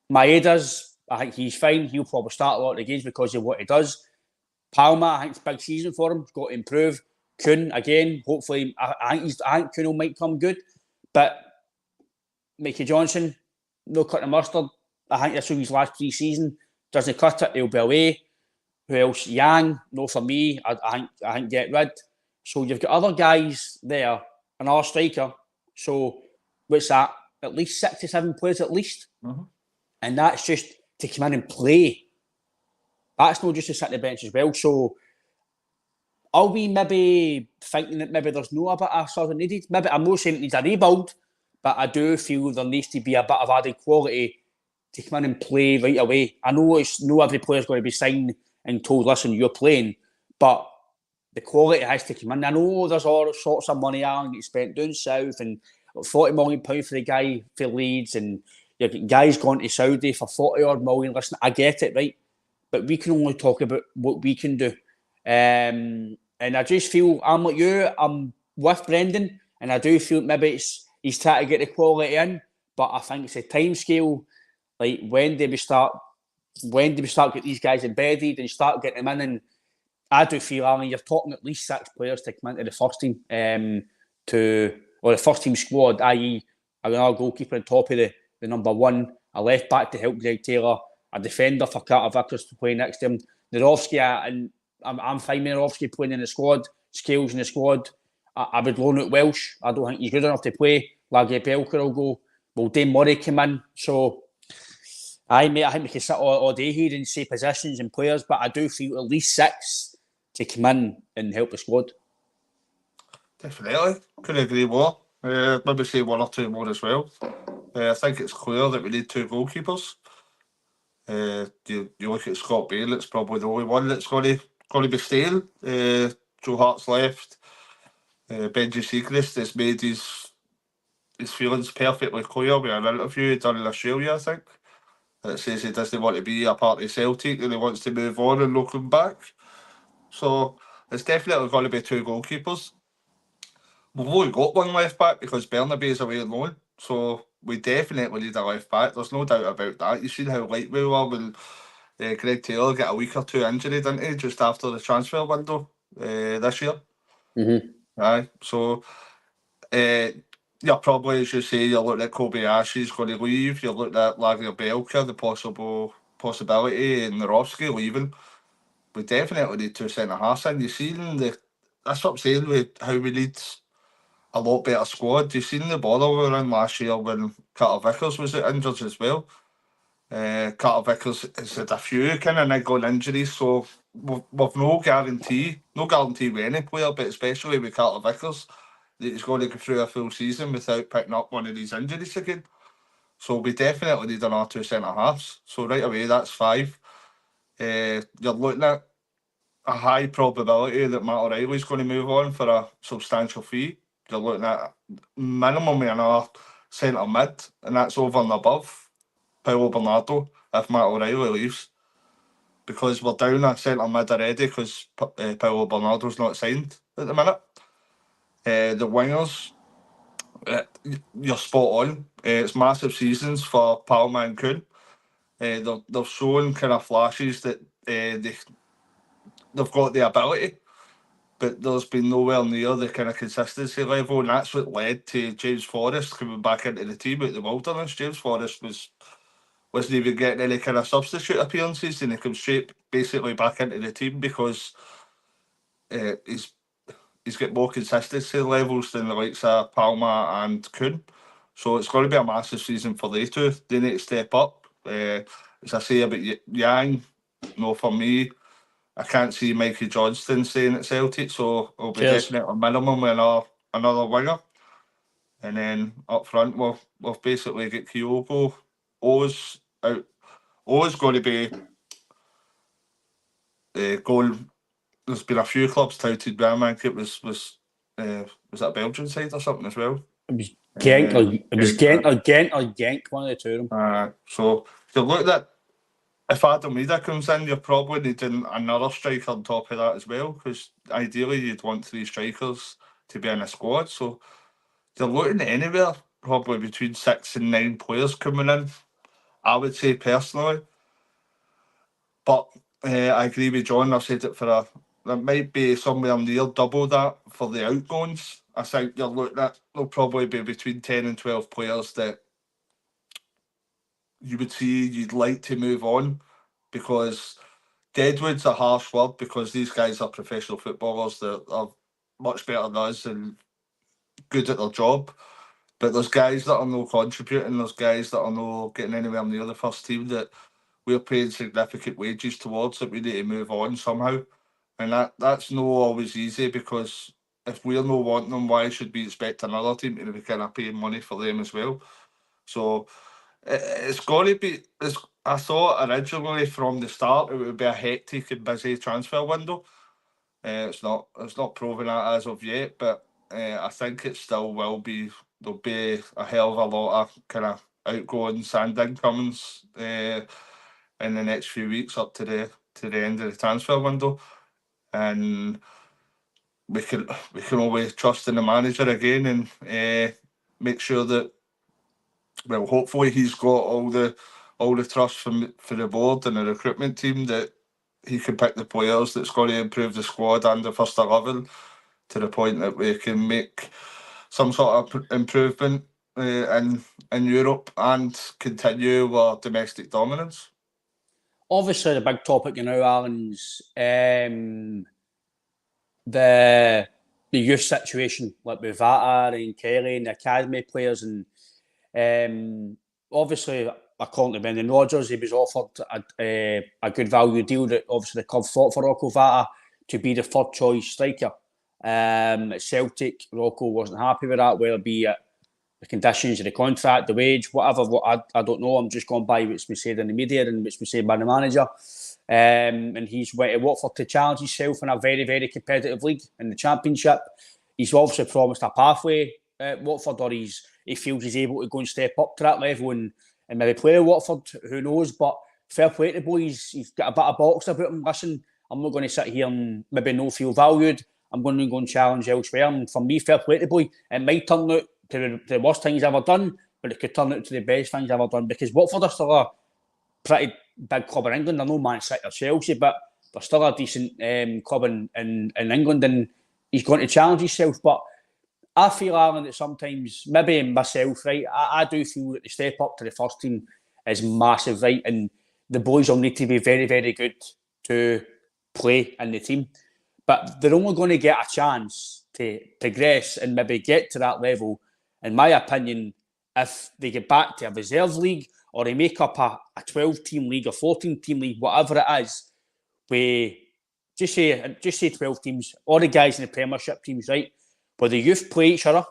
Maeda's, I think he's fine. He'll probably start a lot of the games because of what he does. Palma, I think it's a big season for him. He's got to improve. Kuhn, again, hopefully, I think Kuhn might come good. But Mickey Johnson, no cut the mustard. I think this will be his last pre-season. Doesn't cut it, he'll be away. Who else? Yang, no for me. I think get rid. So you've got other guys there, another striker. So what's that? At least 6 to 7 players at least. Mm-hmm. And that's just to come in and play. That's not just to sit on the bench as well. So are we maybe thinking that maybe there's no a bit of sort of needed? Maybe I'm not saying it needs a rebuild, but I do feel there needs to be a bit of added quality to come in and play right away. I know every player's going to be signed and told, listen, you're playing, but the quality has to come in. I know there's all sorts of money Alan gets spent down south, and £40 million for the guy for Leeds, and you've got guys going to Saudi for 40 odd million. Listen, I get it, right? But we can only talk about what we can do. And I just feel, I'm like you, I'm with Brendan, and I do feel maybe he's trying to get the quality in, but I think it's a time scale. Like, when do we start getting these guys embedded and start getting them in? And I do feel, Alan, you're talking at least 6 players to come into the first team, or the first team squad, i.e. another goalkeeper on top of the number 1, a left back to help Greg Taylor, a defender for Carter Vickers to play next to him. Narovsky, and I'm fine with Narovsky playing in the squad, Scales in the squad. I would loan out Welsh. I don't think he's good enough to play. Lagerbielke will go. Will Dane Murray come in? So I think we can sit all day here and say positions and players, but I do feel at least 6 to come in and help the squad. Definitely. Couldn't agree more. Maybe say 1 or 2 more as well. I think it's clear that we need 2 goalkeepers. You look at Scott Bain, it's probably the only one that's going to be staying. Joe Hart's left. Benji Siegrist has made his feelings perfectly clear with an interview done in Australia, I think. It says he doesn't want to be a part of Celtic and he wants to move on and not come back. So it's definitely going to be 2 goalkeepers. We've only got 1 left back because Bernabei's away on loan. So we definitely need a left back. There's no doubt about that. You've seen how light we were when Greg Taylor got a week or two injury, didn't he, just after the transfer window this year? Mm-hmm. Aye, so you're probably, as you say, you're looking at Kobayashi's going to leave. You're looking at Larry Belka, the possibility, and Narovsky leaving. We definitely need two centre halves in. You've seen that's what I'm saying with how we need a lot better squad. You've seen the bother we were in last year when Carter Vickers was injured as well. Carter Vickers has had a few kind of niggling injuries, so we've no guarantee with any player, but especially with Carter Vickers, that he's going to go through a full season without picking up one of these injuries again. So we definitely need another two centre halves. So right away, that's 5. You're looking at a high probability that Matt O'Reilly's going to move on for a substantial fee. You're looking at minimum of another centre mid, and that's over and above Paulo Bernardo if Matt O'Reilly leaves. Because we're down a centre mid already because Paulo Bernardo's not signed at the minute. The wingers, you're spot on. It's massive seasons for Palma and Kuhn. They've shown kind of flashes that they've got the ability, but there's been nowhere near the kind of consistency level, and that's what led to James Forrest coming back into the team at the Wilderness. James Forrest wasn't even getting any kind of substitute appearances, and he comes straight basically back into the team because he's got more consistency levels than the likes of Palma and Kuhn. So it's going to be a massive season for they two. They need to step up. As I say about Yang, for me, I can't see Mikey Johnston staying at Celtic, so it'll be definitely a minimum with another winger. And then up front, we've basically got Kyogo. O's out. O's going to be going. There's been a few clubs touted, but I think it was that a Belgian side or something as well? It was Genk, or Genk, one of the two of them. So you look at, if Adamida comes in, you're probably needing another striker on top of that as well, because ideally you'd want 3 strikers to be in a squad. So you're looking at anywhere probably between 6 and 9 players coming in, I would say personally. But I agree with John. I've said it there might be somewhere near double that for the outgoings. I think you're looking at, there'll probably be between 10 and 12 players that you would see you'd like to move on, because Deadwood's a harsh word, because these guys are professional footballers that are much better than us and good at their job. But there's guys that are no contributing, there's guys that are no getting anywhere near the first team that we're paying significant wages towards, that we need to move on somehow. And that's no always easy, because if we're not wanting them, why should we expect another team to be kind of paying money for them as well? So it's going to be, I thought originally from the start it would be a hectic and busy transfer window. It's not proven that as of yet, but I think it still will be. There'll be a hell of a lot of kind of outgoings and incomings in the next few weeks up to the end of the transfer window, and we can always trust in the manager again and make sure that, well, hopefully he's got all the trust for the board and the recruitment team, that he can pick the players that's going to improve the squad and the first 11 to the point that we can make some sort of improvement in Europe and continue our domestic dominance. Obviously, the big topic Alan's the youth situation, like with Vata and Kelly and the academy players, and obviously, according to Brendan Rodgers, he was offered a good value deal that obviously the club fought for Rocco Vata to be the third choice striker. At Celtic, Rocco wasn't happy with that, whether it be the conditions of the contract, the wage, whatever. I don't know. I'm just going by what's been said in the media and what's been said by the manager. And he's went to Watford to challenge himself in a very, very competitive league in the Championship. He's obviously promised a pathway at Watford, or he feels he's able to go and step up to that level and maybe play at Watford. Who knows? But fair play to the boy. He's got a bit of box about him. Listen, I'm not going to sit here and maybe not feel valued. I'm going to go and challenge elsewhere. And for me, fair play to the boy. It might turn out to the worst thing he's ever done, but but it could turn out to the best things I've ever done, because Watford are still a pretty big club in England. I know Man City or Chelsea, but they're still a decent club in England, and he's going to challenge himself. But I feel, Alan, that sometimes, maybe myself, right, I do feel that the step up to the first team is massive, right, and the boys will need to be very, very good to play in the team. But they're only going to get a chance to progress and maybe get to that level, in my opinion, if they get back to a reserve league, or they make up a 12-team league or 14-team league, whatever it is, where just say 12 teams, all the guys in the Premiership teams, right, where the youth play each other,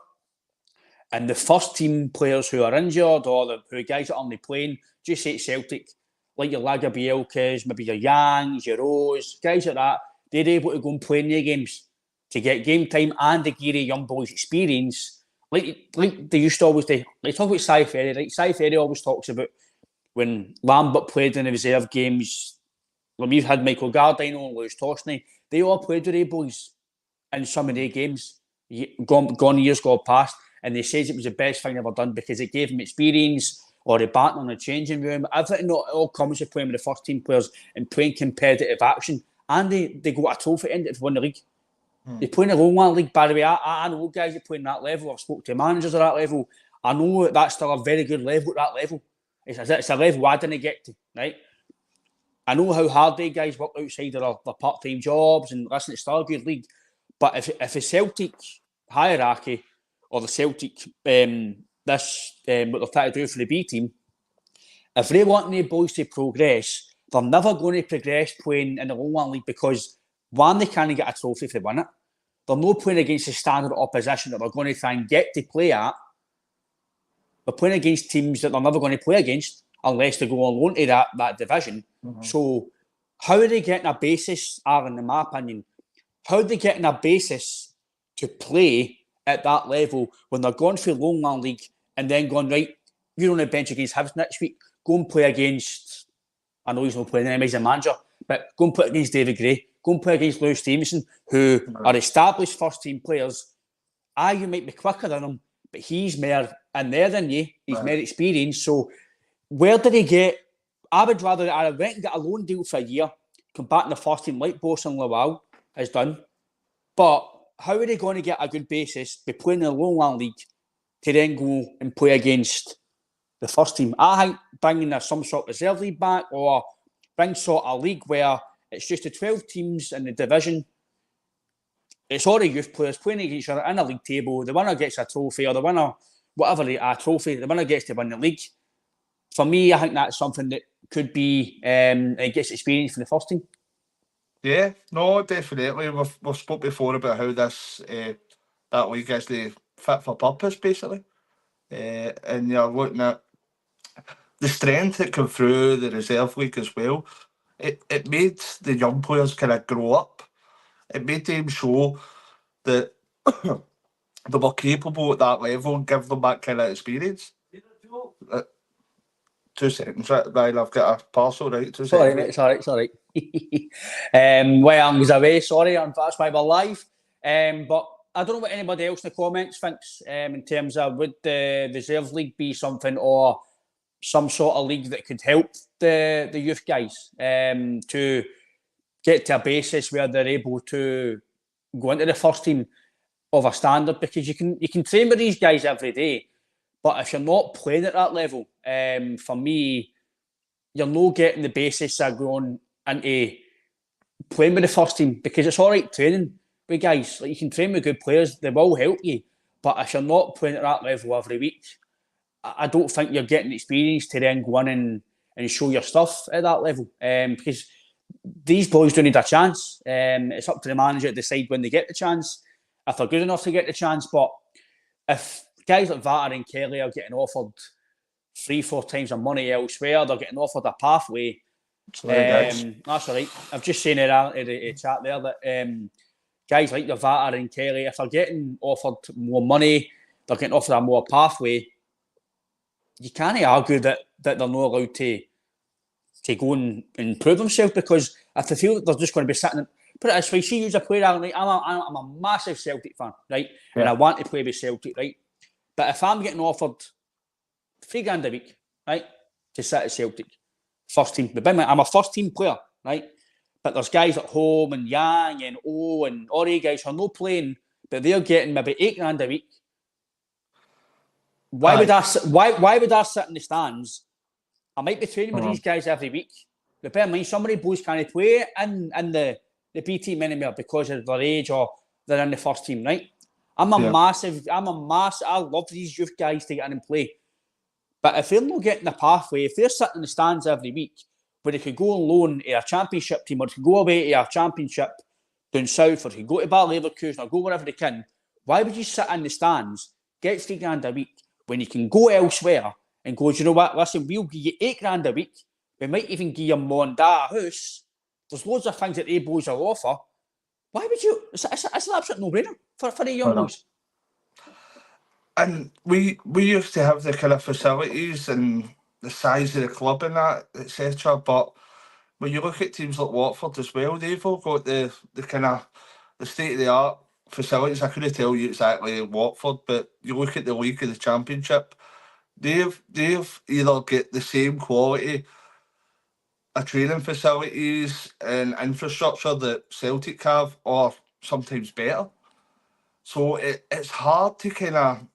and the first team players who are injured, or who guys that are only playing, just say Celtic, like your Lagerbielkes, maybe your Yangs, your Rose, guys like that, they're able to go and play in their games to get game time and to give the young boys experience, like they used to always do. Like, talk about Cy Ferry, right? Cy Ferry always talks about when Lambert played in the reserve games. When we've had Michael Gardino and Lewis Tosney, they all played with their boys in some of their games, gone years gone past, and they says it was the best thing ever done because it gave them experience, or the batting on the changing room, everything. It all comes to playing with the first team players and playing competitive action, and they got a trophy in it to win the league. They play in the Lone League, by the way. I know guys that play in that level. I've spoken to managers at that level. I know that's still a very good level at that level. It's a level I didn't get to, right? I know how hard they guys work outside of their part-time jobs, and listen, it's still a good league. But if the Celtic hierarchy, or the Celtic, what they're trying to do for the B team, if they want their boys to progress, they're never going to progress playing in the Lone League, because one, they can't get a trophy if they win it. They're not playing against the standard opposition that they're going to try and get to play at. They're playing against teams that they're never going to play against unless they go on loan to that division. Mm-hmm. So how are they getting a basis, Aaron, in my opinion? How are they getting a basis to play at that level when they're going through Lone League and then going, right, you're on the bench against Hibs next week, go and play against, I know he's not playing anymore, he's a manager, but go and play against David Gray, go and play against Lewis Stevenson, who are established first-team players. You might be quicker than him, but he's more in there than you. He's more experienced. So where did he get? I would rather I went and get a loan deal for a year, come back in the first team like Bosan Lawal has done. But how are they going to get a good basis, be playing in the Lone League, to then go and play against the first team? I think bringing some sort of reserve league back, or bring sort of league where it's just the 12 teams in the division. It's all the youth players playing against each other in a league table. The winner gets a trophy, or the winner, a trophy, the winner gets to win the league. For me, I think that's something that could be, it gets experience for the first team. Yeah, no, definitely. We've spoke before about how this that league is the fit for purpose, basically. And you're looking at the strength that came through the reserve league as well. It made the young players kind of grow up. It made them show that they were capable at that level and give them that kind of experience. 2 seconds, right? I've got a parcel, right? 2 seconds. Mate, it's all right. Well, I was away, sorry, that's why we're live. But I don't know what anybody else in the comments thinks in terms of, would the reserve league be something, or some sort of league that could help the youth guys to get to a basis where they're able to go into the first team of a standard? Because you can train with these guys every day, but if you're not playing at that level, for me, you're not getting the basis of going into playing with the first team. Because it's all right training with guys, like you can train with good players, they will help you, but if you're not playing at that level every week, I don't think you're getting experience to then go in and show your stuff at that level. Because these boys don't need a chance. It's up to the manager to decide when they get the chance, if they're good enough to get the chance. But if guys like Vatter and Kelly are getting offered 3-4 times the money elsewhere, they're getting offered a pathway. That's all right. I've just seen it out in the chat there that guys like your Vatter and Kelly, if they're getting offered more money, they're getting offered a more pathway, you can't argue that they're not allowed to go and prove themselves, because if they feel that they're just going to be sitting, put it this way, see you as a player, I'm a massive Celtic fan, right? Yeah. And I want to play with Celtic, right? But if I'm getting offered $3,000 a week, right, to sit at Celtic. First team. But I'm a first team player, right? But there's guys at home and Yang and O and all the guys who are not playing, but they're getting maybe $8,000 a week. Why would I sit in the stands? I might be training with these guys every week. But bear in mind, some of the boys can't play in the B team anymore because of their age or they're in the first team, right? I love these youth guys to get in and play. But if they're not getting the pathway, if they're sitting in the stands every week, where they could go on loan to a championship team or they could go away to a championship down south or they could go to Bayer Leverkusen or go wherever they can, why would you sit in the stands, get $3,000 a week when you can go elsewhere and go, do you know what, listen, we'll give you $8,000 a week, we might even give your mum and dad a house, there's loads of things that they boys will offer. Why would you? It's an absolute no-brainer for the young boys. And we used to have the kind of facilities and the size of the club and that, etc. But when you look at teams like Watford as well, they've all got the kind of the state-of-the-art facilities. I couldn't tell you exactly Watford, but you look at the league of the Championship, they've either get the same quality of training facilities and infrastructure that Celtic have, or sometimes better. So it's hard to kind of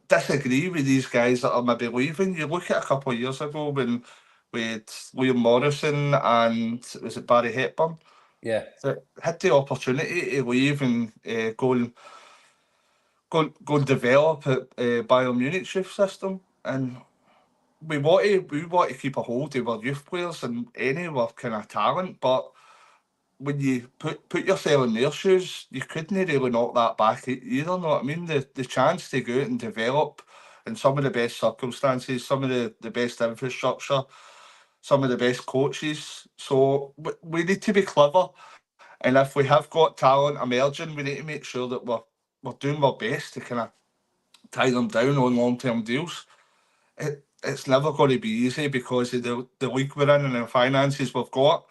disagree with these guys that are maybe leaving. You look at a couple of years ago when we had Liam Morrison and was it Barry Hepburn? Yeah. That had the opportunity to leave and go and develop at Bayern Munich's youth system. And we want to keep a hold of our youth players and any of our kind of talent, but when you put yourself in their shoes, you couldn't really knock that back either, know what I mean? The chance to go out and develop in some of the best circumstances, some of the best infrastructure, some of the best coaches. So we need to be clever. And if we have got talent emerging, we need to make sure that we're doing our best to kind of tie them down on long-term deals. It's never going to be easy because of the league we're in and the finances we've got.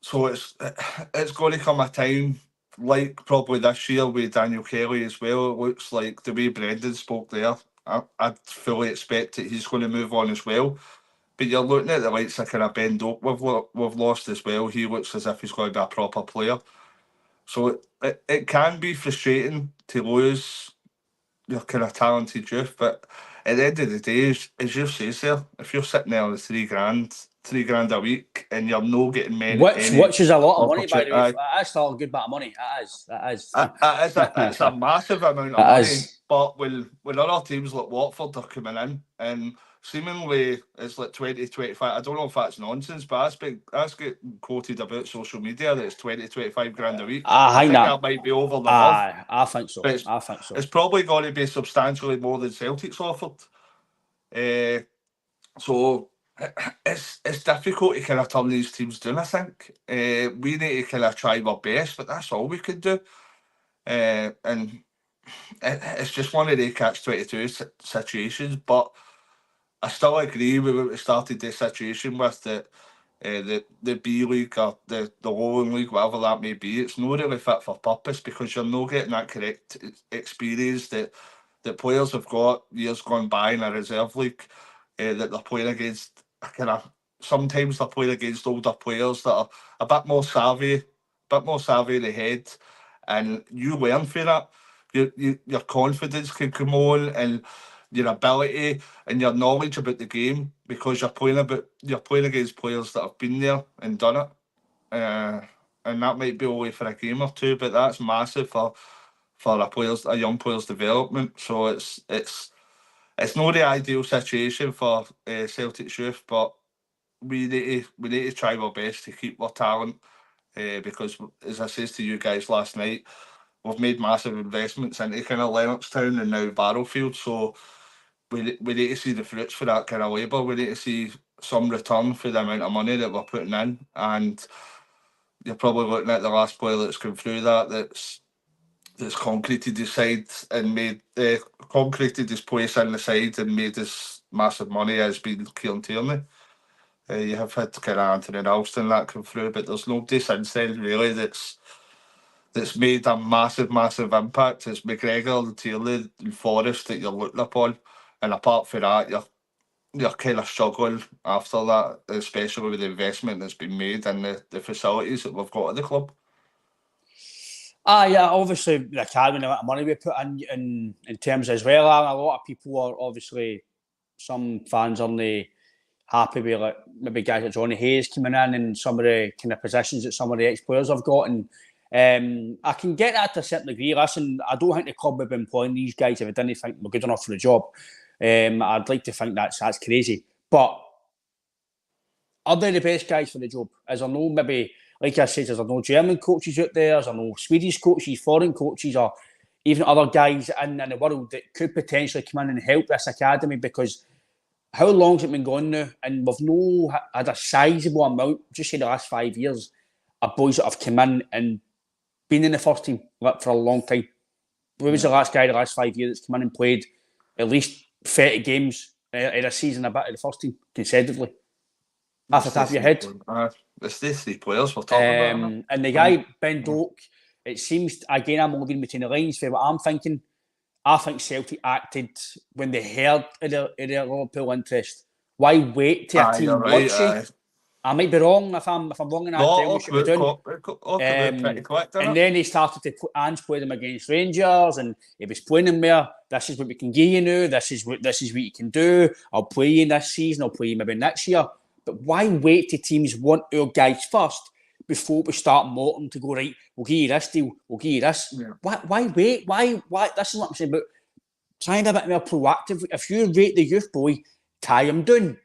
So it's going to come a time like probably this year with Daniel Kelly as well. It looks like the way Brendan spoke there, I'd fully expect that he's going to move on as well. But you're looking at the likes of kind of Ben Doak we've lost as well. He looks as if he's going to be a proper player. So it can be frustrating to lose your kind of talented youth, but at the end of the day, as you say, sir, if you're sitting there on $3,000 a week, and you're not getting many, which is a lot of money, by the way. That's still a good bit of money. It is. It's a massive amount of money. But when other teams like Watford are coming in, and seemingly it's like 20, 25. I don't know if that's nonsense, but that's getting quoted about social media that it's 20, 25 grand a week. I think that might be over the above. I think so. It's probably going to be substantially more than Celtic's offered. So it's difficult to kind of turn these teams down, I think. We need to kind of try our best, but that's all we can do. And it's just one of the catch-22 situations, but I still agree with what we started the situation with, that the B League or the Lowland League, whatever that may be, it's not really fit for purpose because you're not getting that correct experience that players have got years gone by in a reserve league, that they're playing against. Sometimes they're playing against older players that are a bit more savvy in the head, and you learn from that. Your confidence can come on, and your ability and your knowledge about the game, because you're playing against players that have been there and done it, and that might be only for a game or two, but that's massive for a young player's development. So it's not the ideal situation for Celtic's youth, but we need to try our best to keep our talent, because as I said to you guys last night, we've made massive investments into kind of Lennoxtown and now Barrowfield, so we need to see the fruits for that kind of labour. We need to see some return for the amount of money that we're putting in, and you're probably looking at the last player that's come through that's concreted his side and made concreted his place in the side and made this massive money has been Kieran Tierney. You have had kind of Anthony Ralston that come through, but there's nobody since then really that's made a massive impact. It's McGregor, Tierney and Forrest that you're looking upon. And apart from that, you're kind of struggling after that, especially with the investment that's been made in the facilities that we've got at the club. Yeah, obviously the academy, the amount of money we put in terms as well. A lot of people are obviously, some fans aren't happy with like maybe guys like Johnny Hayes coming in and some of the kind of positions that some of the ex-players have got. And I can get that to a certain degree. Listen, I don't think the club would be employing these guys if it didn't think we're good enough for the job. I'd like to think that's crazy. But are they the best guys for the job? Is there no, maybe, like I said, is there no German coaches out there? Is there no Swedish coaches, foreign coaches, or even other guys in the world that could potentially come in and help this academy? Because how long's it been going now? And we've no had a sizable amount, just in the last 5 years, of boys that have come in and been in the first team for a long time. Who was the last guy the last 5 years that's come in and played at least 30 games in a season a bit of the first team consecutively? Off the top of your head. It's these three players we're talking about. And the guy, Ben Doak, it seems, again, I'm only reading between the lines for what I'm thinking. I think Celtic acted when they heard of their Liverpool interest. Why wait till a team wants you? I might be wrong if I'm wrong in that. No, pretty quick, and then he started to play them against Rangers, and he was playing them there. This is what we can give you now. This is what you can do. I'll play you this season. I'll play you maybe next year. But why wait till teams want our guys first before we start morting to go, right, we'll give you this deal, we'll give you this. Yeah. Why wait? Why? This is what I'm saying about trying a bit more proactive. If you rate the youth boy, tie him down,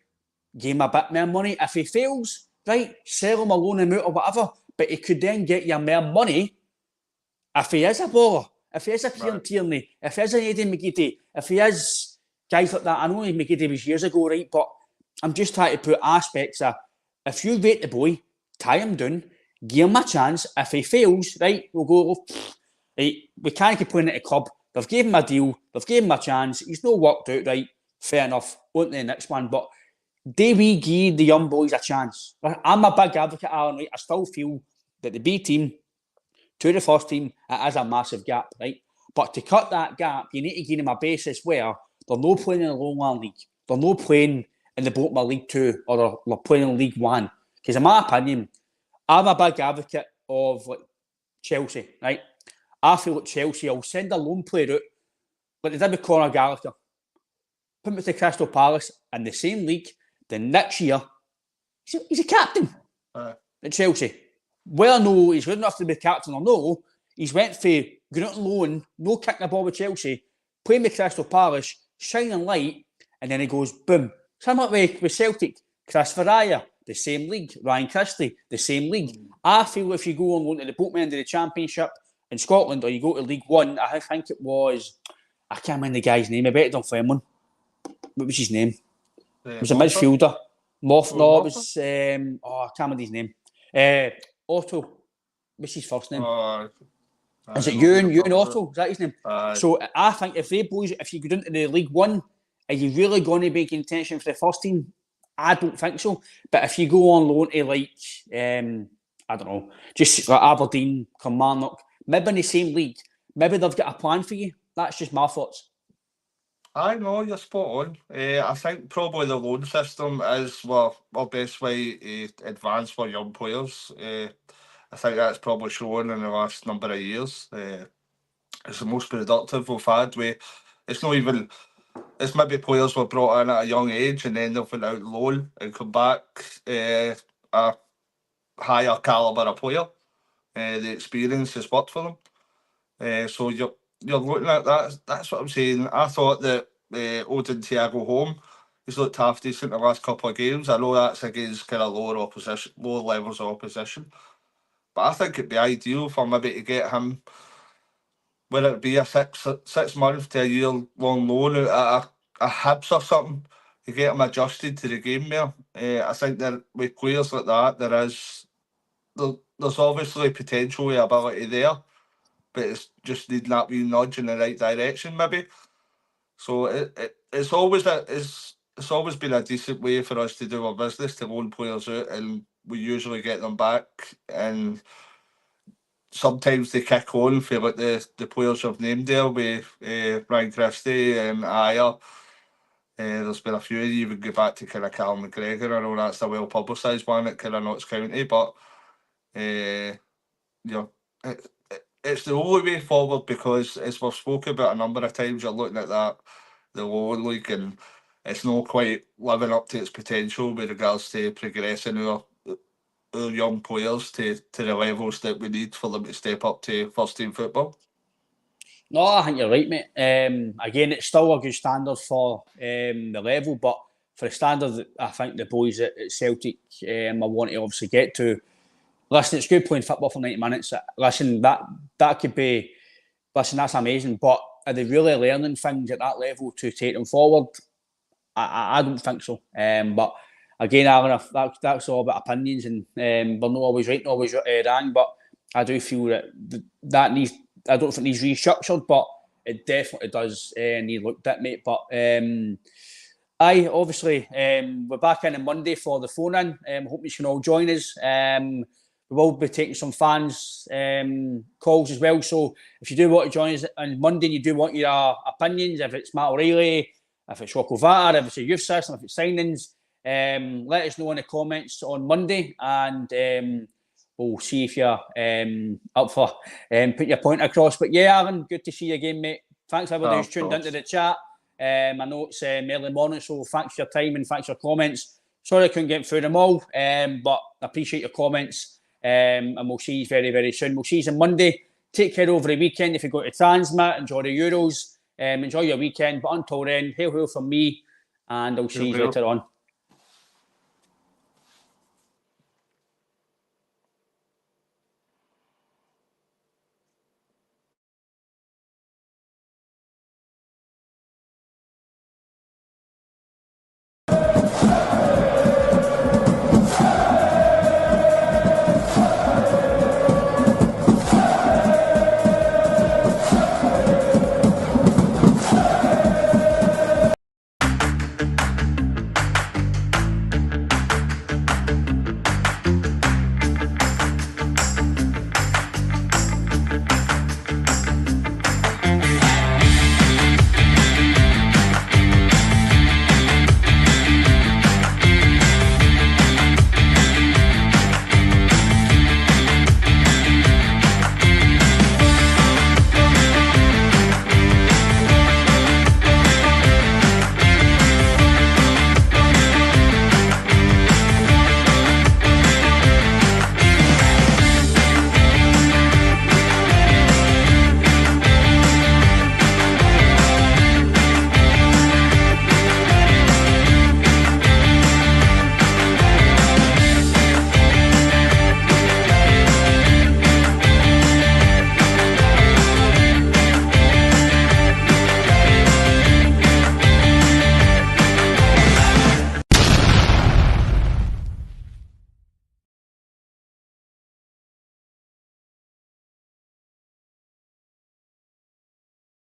give him a bit more money. If he fails, right, sell him or loan him out or whatever. But he could then get you more money if he is a baller, if he is a Kieran Tierney, if he is an Eddie McGeady, if he is guys like that. I know McGeady was years ago, right, but I'm just trying to put aspects of, if you rate the boy, tie him down, give him a chance. If he fails, right, we'll go, right, we can't keep playing at the club. They've given him a deal, they've given him a chance, he's not worked out, right, fair enough, on to the next one. But do we give the young boys a chance? I'm a big advocate, Alan, right? I still feel that the B team to the first team, it is a massive gap, right? But to cut that gap, you need to give them a basis where they're not playing in the Lowland League, they're not playing in the bottom of League 2 or they're playing in League 1. Because in my opinion, I'm a big advocate of like Chelsea, right? I feel like Chelsea will send a loan player out, like they did with Conor Gallagher, put him to Crystal Palace in the same league. Then next year, he's a captain at Chelsea. Well, no, he's good enough to be captain or no, he's went for going out on loan, no kicking the ball with Chelsea, playing with Crystal Palace, shining light, and then he goes, boom. Similar with Celtic, Chris Ferreira, the same league. Ryan Christie, the same league. I feel if you go on loan to the bottom end of the Championship in Scotland or you go to League 1, I think it was, I can't remember the guy's name, I bet it's on Fleming. What was his name? It was a midfielder. No, it was, I can't remember his name. Otto. What's his first name? Is it Ewan Otto? Is that his name? So I think if they boys, if you go into the League 1, are you really going to be in contention for the first team? I don't think so. But if you go on loan to like, I don't know, just like Aberdeen, Kilmarnock, maybe in the same league, maybe they've got a plan for you. That's just my thoughts. I know, you're spot on. I think probably the loan system is our best way to advance for young players. I think that's probably shown in the last number of years. It's the most productive we've had. It's not even... It's maybe players were brought in at a young age and then they've been out loan and come back a higher calibre of player. The experience has worked for them. So you're looking at that. That's what I'm saying. I thought that Odin Thiago home, he's looked half decent the last couple of games. I know that's against kind of lower levels of opposition. But I think it'd be ideal for maybe to get him, whether it be a 6 month to a year long loan out at a Hibs or something, to get him adjusted to the game there. I think that with players like that, there's obviously potential and ability there, but it's just needing that wee nudge in the right direction maybe. So it's always been a decent way for us to do our business, to loan players out, and we usually get them back, and sometimes they kick on for like the players I've named there with Ryan Christie and Ayer. There's been a few, you would go back to kind of Callum McGregor. I know that's a well publicised one at kind of Notts County, but you know, it's the only way forward, because, as we've spoken about a number of times, you're looking at that, the lower league, and it's not quite living up to its potential with regards to progressing our young players to the levels that we need for them to step up to first team football. No, I think you're right, mate. Again, it's still a good standard for the level, but for the standard that I think the boys at Celtic I want to obviously get to. Listen, it's good playing football for 90 minutes. Listen, that could be... Listen, that's amazing, but are they really learning things at that level to take them forward? I don't think so. But again, Alan, that's all about opinions, and we're not always right, not always wrong, but I do feel that needs... I don't think it needs restructured, but it definitely does need looked at, mate. But obviously, we're back in on Monday for the phone-in. Hope you can all join us. We will be taking some fans' calls as well. So if you do want to join us on Monday and you do want your opinions, if it's Matt O'Reilly, if it's Rocco Vata, if it's a youth system, if it's signings, let us know in the comments on Monday, and we'll see if you're up for putting your point across. But yeah, Aaron, good to see you again, mate. Thanks everybody who's tuned into the chat. I know it's early morning, so thanks for your time and thanks for your comments. Sorry I couldn't get through them all, but I appreciate your comments. And we'll see you very, very soon. We'll see you on Monday. Take care over the weekend. If you go to Transmit, enjoy the Euros. Enjoy your weekend. But until then, hail from me, and I'll see you later on.